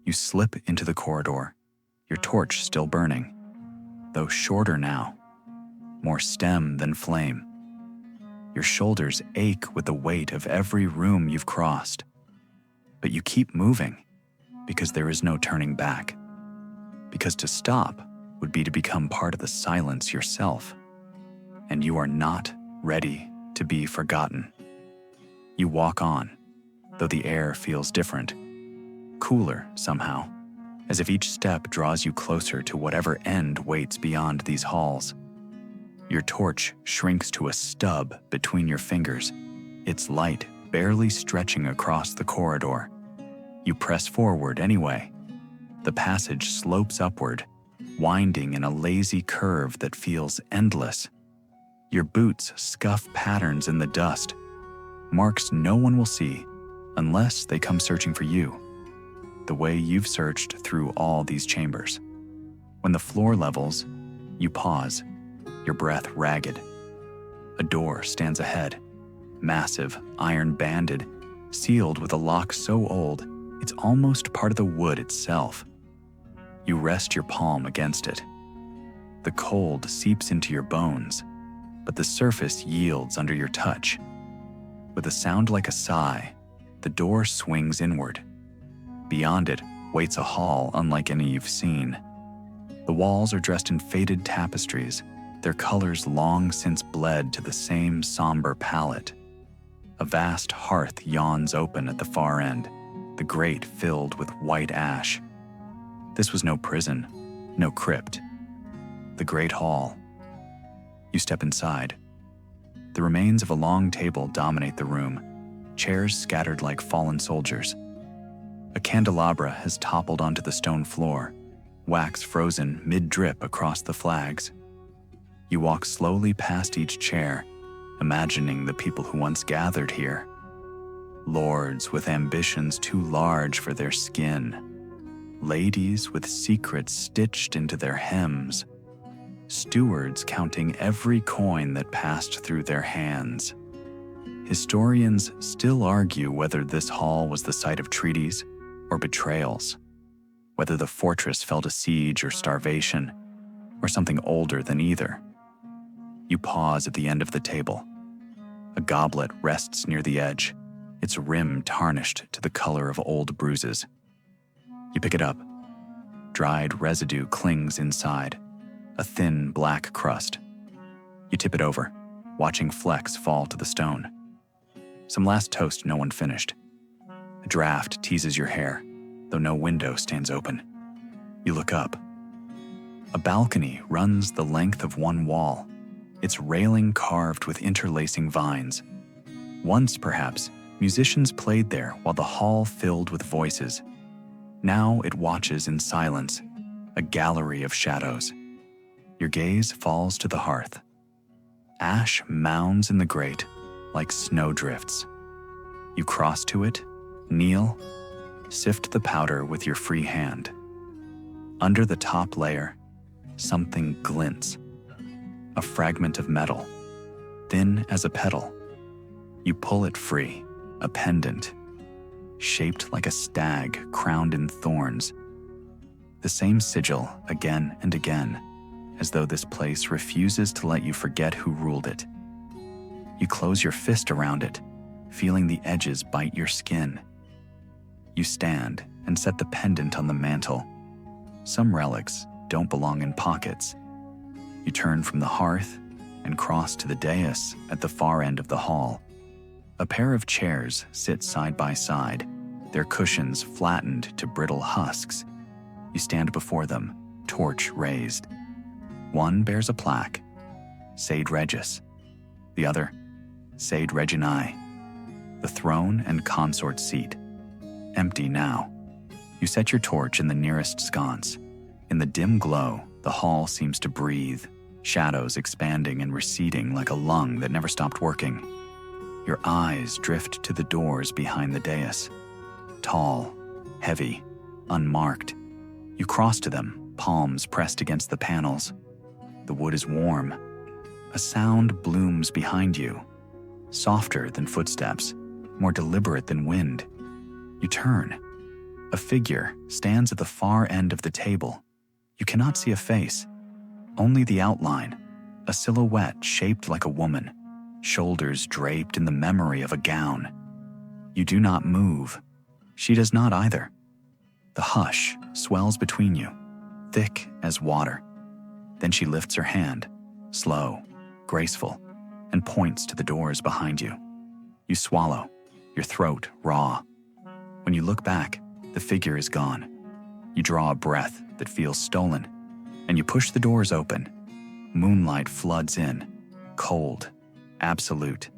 You slip into the corridor, your torch still burning, though shorter now, more stem than flame. Your shoulders ache with the weight of every room you've crossed. But you keep moving because there is no turning back. Because to stop would be to become part of the silence yourself. And you are not ready to be forgotten. You walk on, though the air feels different, cooler somehow, as if each step draws you closer to whatever end waits beyond these halls. Your torch shrinks to a stub between your fingers, its light barely stretching across the corridor. You press forward anyway. The passage slopes upward, winding in a lazy curve that feels endless. Your boots scuff patterns in the dust, marks no one will see unless they come searching for you, the way you've searched through all these chambers. When the floor levels, you pause, your breath ragged. A door stands ahead, massive, iron-banded, sealed with a lock so old it's almost part of the wood itself. You rest your palm against it. The cold seeps into your bones, but the surface yields under your touch. With a sound like a sigh, the door swings inward. Beyond it waits a hall unlike any you've seen. The walls are dressed in faded tapestries, their colors long since bled to the same somber palette. A vast hearth yawns open at the far end, the grate filled with white ash. This was no prison, no crypt. The great hall. You step inside. The remains of a long table dominate the room, chairs scattered like fallen soldiers. A candelabra has toppled onto the stone floor, wax frozen mid-drip across the flags. You walk slowly past each chair, imagining the people who once gathered here. Lords with ambitions too large for their skin. Ladies with secrets stitched into their hems. Stewards counting every coin that passed through their hands. Historians still argue whether this hall was the site of treaties or betrayals, whether the fortress fell to siege or starvation, or something older than either. You pause at the end of the table. A goblet rests near the edge, its rim tarnished to the color of old bruises. You pick it up. Dried residue clings inside, a thin black crust. You tip it over, watching flecks fall to the stone. Some last toast no one finished. A draft teases your hair, though no window stands open. You look up. A balcony runs the length of one wall, its railing carved with interlacing vines. Once, perhaps, musicians played there while the hall filled with voices. Now it watches in silence, a gallery of shadows. Your gaze falls to the hearth. Ash mounds in the grate like snowdrifts. You cross to it, kneel, sift the powder with your free hand. Under the top layer, something glints. A fragment of metal, thin as a petal. You pull it free, a pendant, shaped like a stag crowned in thorns. The same sigil again and again, as though this place refuses to let you forget who ruled it. You close your fist around it, feeling the edges bite your skin. You stand and set the pendant on the mantle. Some relics don't belong in pockets. You turn from the hearth and cross to the dais at the far end of the hall. A pair of chairs sit side by side, their cushions flattened to brittle husks. You stand before them, torch raised. One bears a plaque, Sede Regis. The other, Sede Reginae. The throne and consort seat, empty now. You set your torch in the nearest sconce. In the dim glow, the hall seems to breathe, shadows expanding and receding like a lung that never stopped working. Your eyes drift to the doors behind the dais. Tall, heavy, unmarked. You cross to them, palms pressed against the panels. The wood is warm. A sound blooms behind you, softer than footsteps, more deliberate than wind. You turn. A figure stands at the far end of the table. You cannot see a face, only the outline, a silhouette shaped like a woman, shoulders draped in the memory of a gown. You do not move. She does not either. The hush swells between you, thick as water. Then she lifts her hand, slow, graceful, and points to the doors behind you. You swallow, your throat raw. When you look back, the figure is gone. You draw a breath that feels stolen, and you push the doors open. Moonlight floods in, cold, absolute.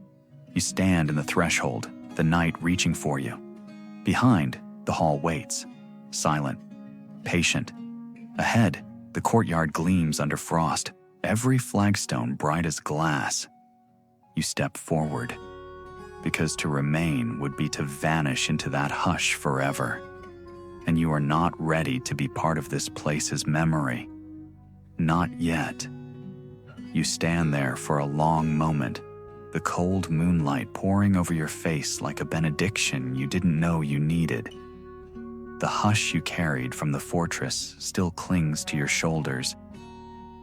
You stand in the threshold, the night reaching for you. Behind, the hall waits, silent, patient. Ahead, the courtyard gleams under frost, every flagstone bright as glass. You step forward, because to remain would be to vanish into that hush forever. And you are not ready to be part of this place's memory. Not yet. You stand there for a long moment, the cold moonlight pouring over your face like a benediction you didn't know you needed. The hush you carried from the fortress still clings to your shoulders,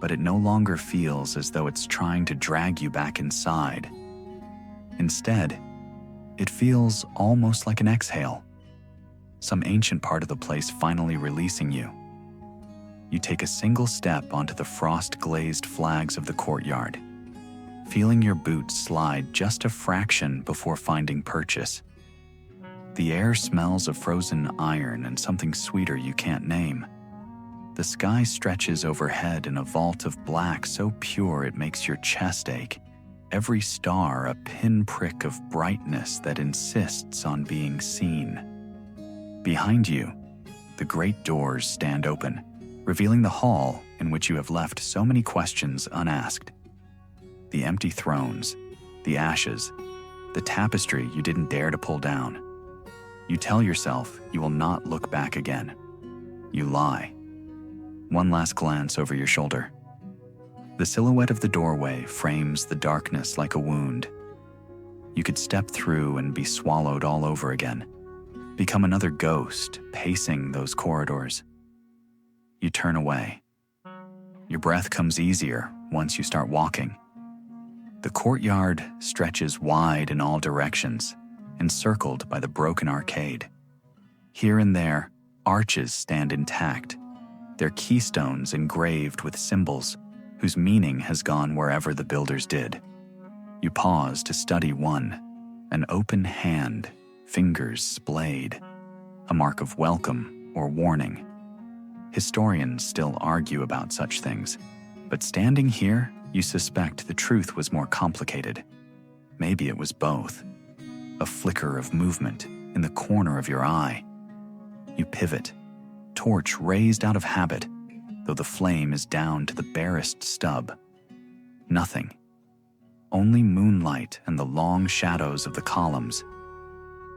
but it no longer feels as though it's trying to drag you back inside. Instead, it feels almost like an exhale, some ancient part of the place finally releasing you. You take a single step onto the frost-glazed flags of the courtyard, feeling your boots slide just a fraction before finding purchase. The air smells of frozen iron and something sweeter you can't name. The sky stretches overhead in a vault of black so pure it makes your chest ache, every star a pinprick of brightness that insists on being seen. Behind you, the great doors stand open, revealing the hall in which you have left so many questions unasked. The empty thrones, the ashes, the tapestry you didn't dare to pull down. You tell yourself you will not look back again. You lie. One last glance over your shoulder. The silhouette of the doorway frames the darkness like a wound. You could step through and be swallowed all over again, become another ghost pacing those corridors. You turn away. Your breath comes easier once you start walking. The courtyard stretches wide in all directions, encircled by the broken arcade. Here and there, arches stand intact, their keystones engraved with symbols whose meaning has gone wherever the builders did. You pause to study one, an open hand, fingers splayed, a mark of welcome or warning. Historians still argue about such things, but standing here, you suspect the truth was more complicated. Maybe it was both. A flicker of movement in the corner of your eye. You pivot, torch raised out of habit, though the flame is down to the barest stub. Nothing. Only moonlight and the long shadows of the columns.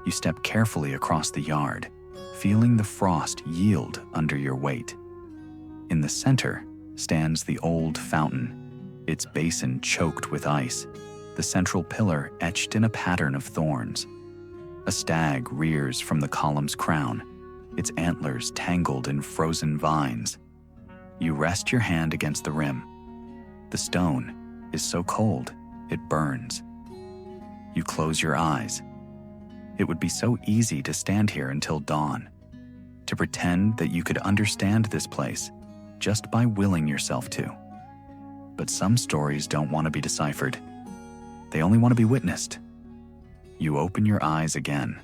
You step carefully across the yard, feeling the frost yield under your weight. In the center stands the old fountain, its basin choked with ice, the central pillar etched in a pattern of thorns. A stag rears from the column's crown, its antlers tangled in frozen vines. You rest your hand against the rim. The stone is so cold, it burns. You close your eyes. It would be so easy to stand here until dawn, to pretend that you could understand this place just by willing yourself to. But some stories don't want to be deciphered. They only want to be witnessed. You open your eyes again.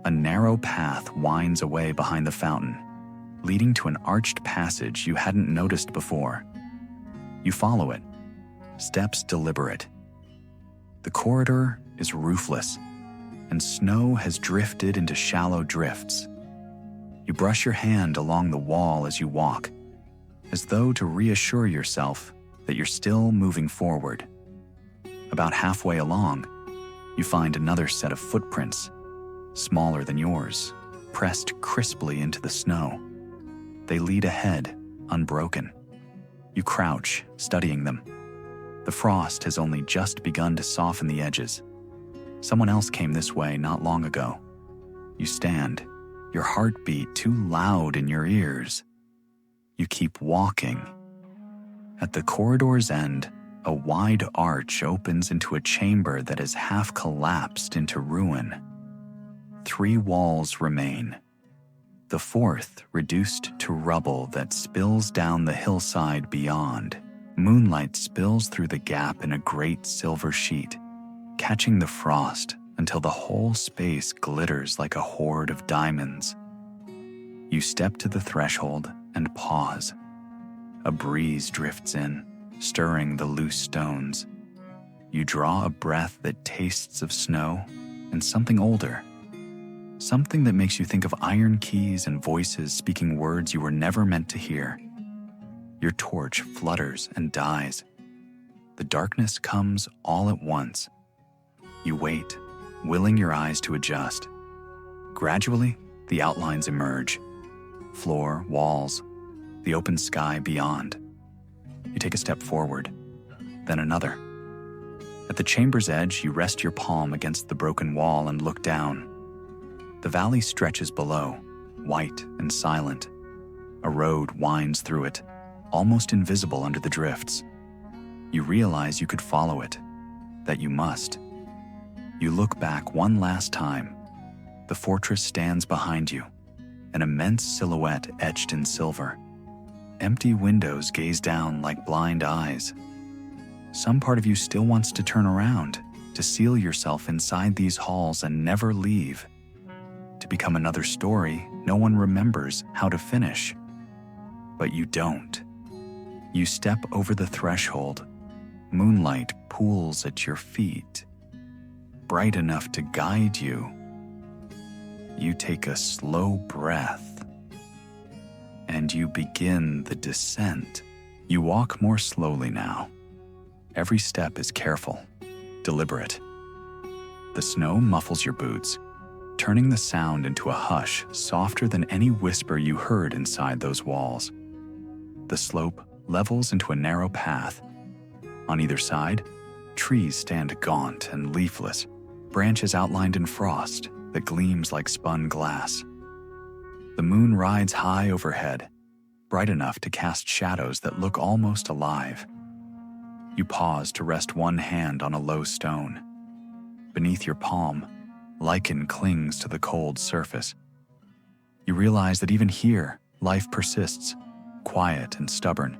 A narrow path winds away behind the fountain, leading to an arched passage you hadn't noticed before. You follow it, steps deliberate. The corridor is roofless, and snow has drifted into shallow drifts. You brush your hand along the wall as you walk, as though to reassure yourself that you're still moving forward. About halfway along, you find another set of footprints, smaller than yours, pressed crisply into the snow. They lead ahead, unbroken. You crouch, studying them. The frost has only just begun to soften the edges. Someone else came this way not long ago. You stand, your heartbeat too loud in your ears. You keep walking. At the corridor's end, a wide arch opens into a chamber that has half collapsed into ruin. 3 walls remain. The 4th reduced to rubble that spills down the hillside beyond. Moonlight spills through the gap in a great silver sheet, catching the frost until the whole space glitters like a hoard of diamonds. You step to the threshold and pause. A breeze drifts in, stirring the loose stones. You draw a breath that tastes of snow and something older. Something that makes you think of iron keys and voices speaking words you were never meant to hear. Your torch flutters and dies. The darkness comes all at once. You wait, willing your eyes to adjust. Gradually, the outlines emerge. Floor, walls, the open sky beyond. You take a step forward, then another. At the chamber's edge, you rest your palm against the broken wall and look down. The valley stretches below, white and silent. A road winds through it, almost invisible under the drifts. You realize you could follow it, that you must. You look back one last time. The fortress stands behind you, an immense silhouette etched in silver. Empty windows gaze down like blind eyes. Some part of you still wants to turn around, to seal yourself inside these halls and never leave. To become another story no one remembers how to finish. But you don't. You step over the threshold. Moonlight pools at your feet, bright enough to guide you. You take a slow breath, and you begin the descent. You walk more slowly now, Every step is careful, deliberate. The snow muffles your boots, turning the sound into a hush softer than any whisper you heard inside those walls. The slope levels into a narrow path. On either side, trees stand gaunt and leafless, branches outlined in frost that gleams like spun glass. The moon rides high overhead, bright enough to cast shadows that look almost alive. You pause to rest one hand on a low stone. Beneath your palm, lichen clings to the cold surface. You realize that even here, life persists, quiet and stubborn.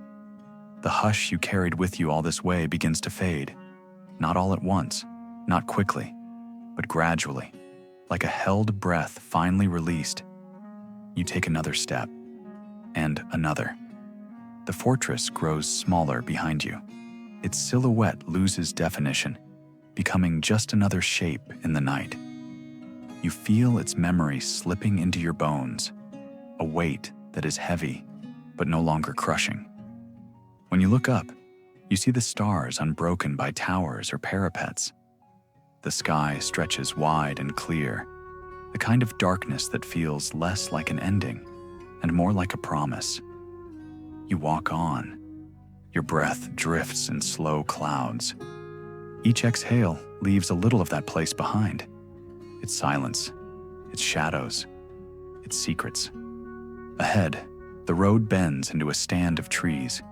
The hush you carried with you all this way begins to fade, not all at once, not quickly, but gradually, like a held breath finally released. You take another step, and another. The fortress grows smaller behind you. Its silhouette loses definition, becoming just another shape in the night. You feel its memory slipping into your bones, a weight that is heavy, but no longer crushing. When you look up, you see the stars unbroken by towers or parapets. The sky stretches wide and clear, the kind of darkness that feels less like an ending and more like a promise. You walk on. Your breath drifts in slow clouds. Each exhale leaves a little of that place behind. Its silence, its shadows, its secrets. Ahead, the road bends into a stand of trees.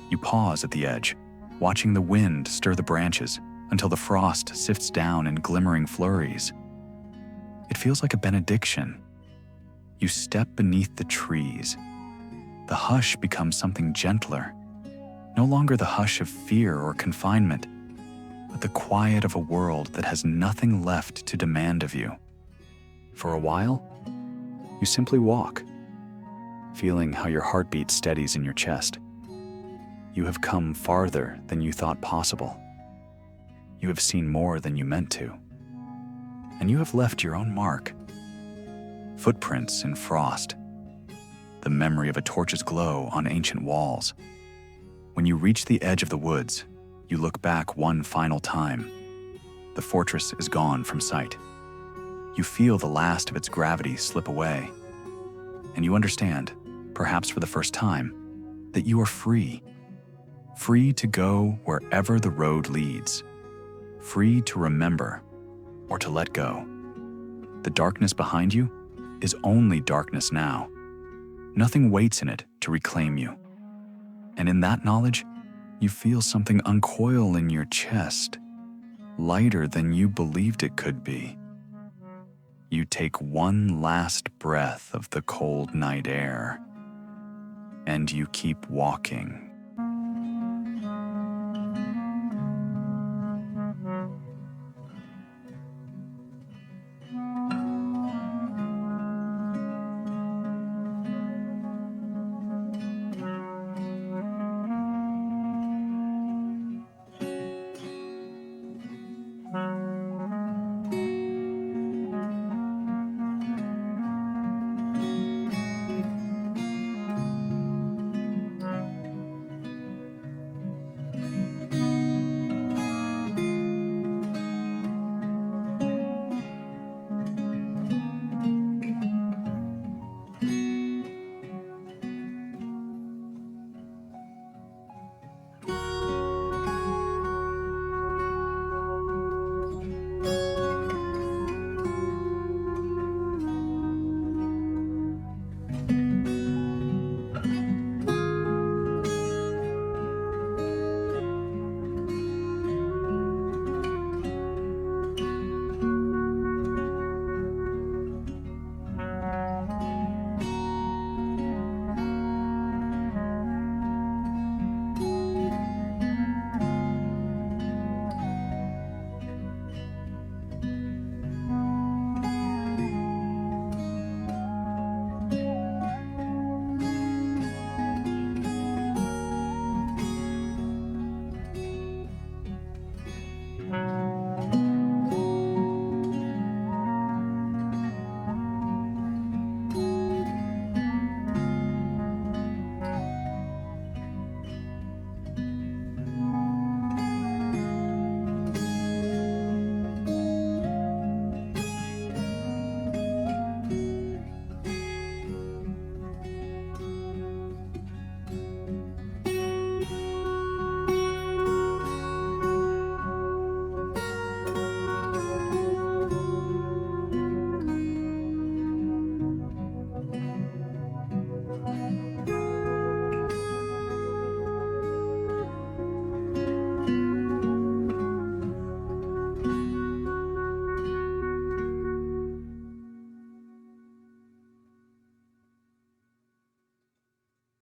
You pause at the edge, watching the wind stir the branches until the frost sifts down in glimmering flurries. It feels like a benediction. You step beneath the trees. The hush becomes something gentler, no longer the hush of fear or confinement, but the quiet of a world that has nothing left to demand of you. For a while, you simply walk, feeling how your heartbeat steadies in your chest. You have come farther than you thought possible. You have seen more than you meant to. And you have left your own mark. Footprints in frost. The memory of a torch's glow on ancient walls. When you reach the edge of the woods, you look back one final time. The fortress is gone from sight. You feel the last of its gravity slip away. And you understand, perhaps for the first time, that you are free. Free to go wherever the road leads. Free to remember or to let go. The darkness behind you is only darkness now. Nothing waits in it to reclaim you. And in that knowledge, you feel something uncoil in your chest, lighter than you believed it could be. You take one last breath of the cold night air, and you keep walking.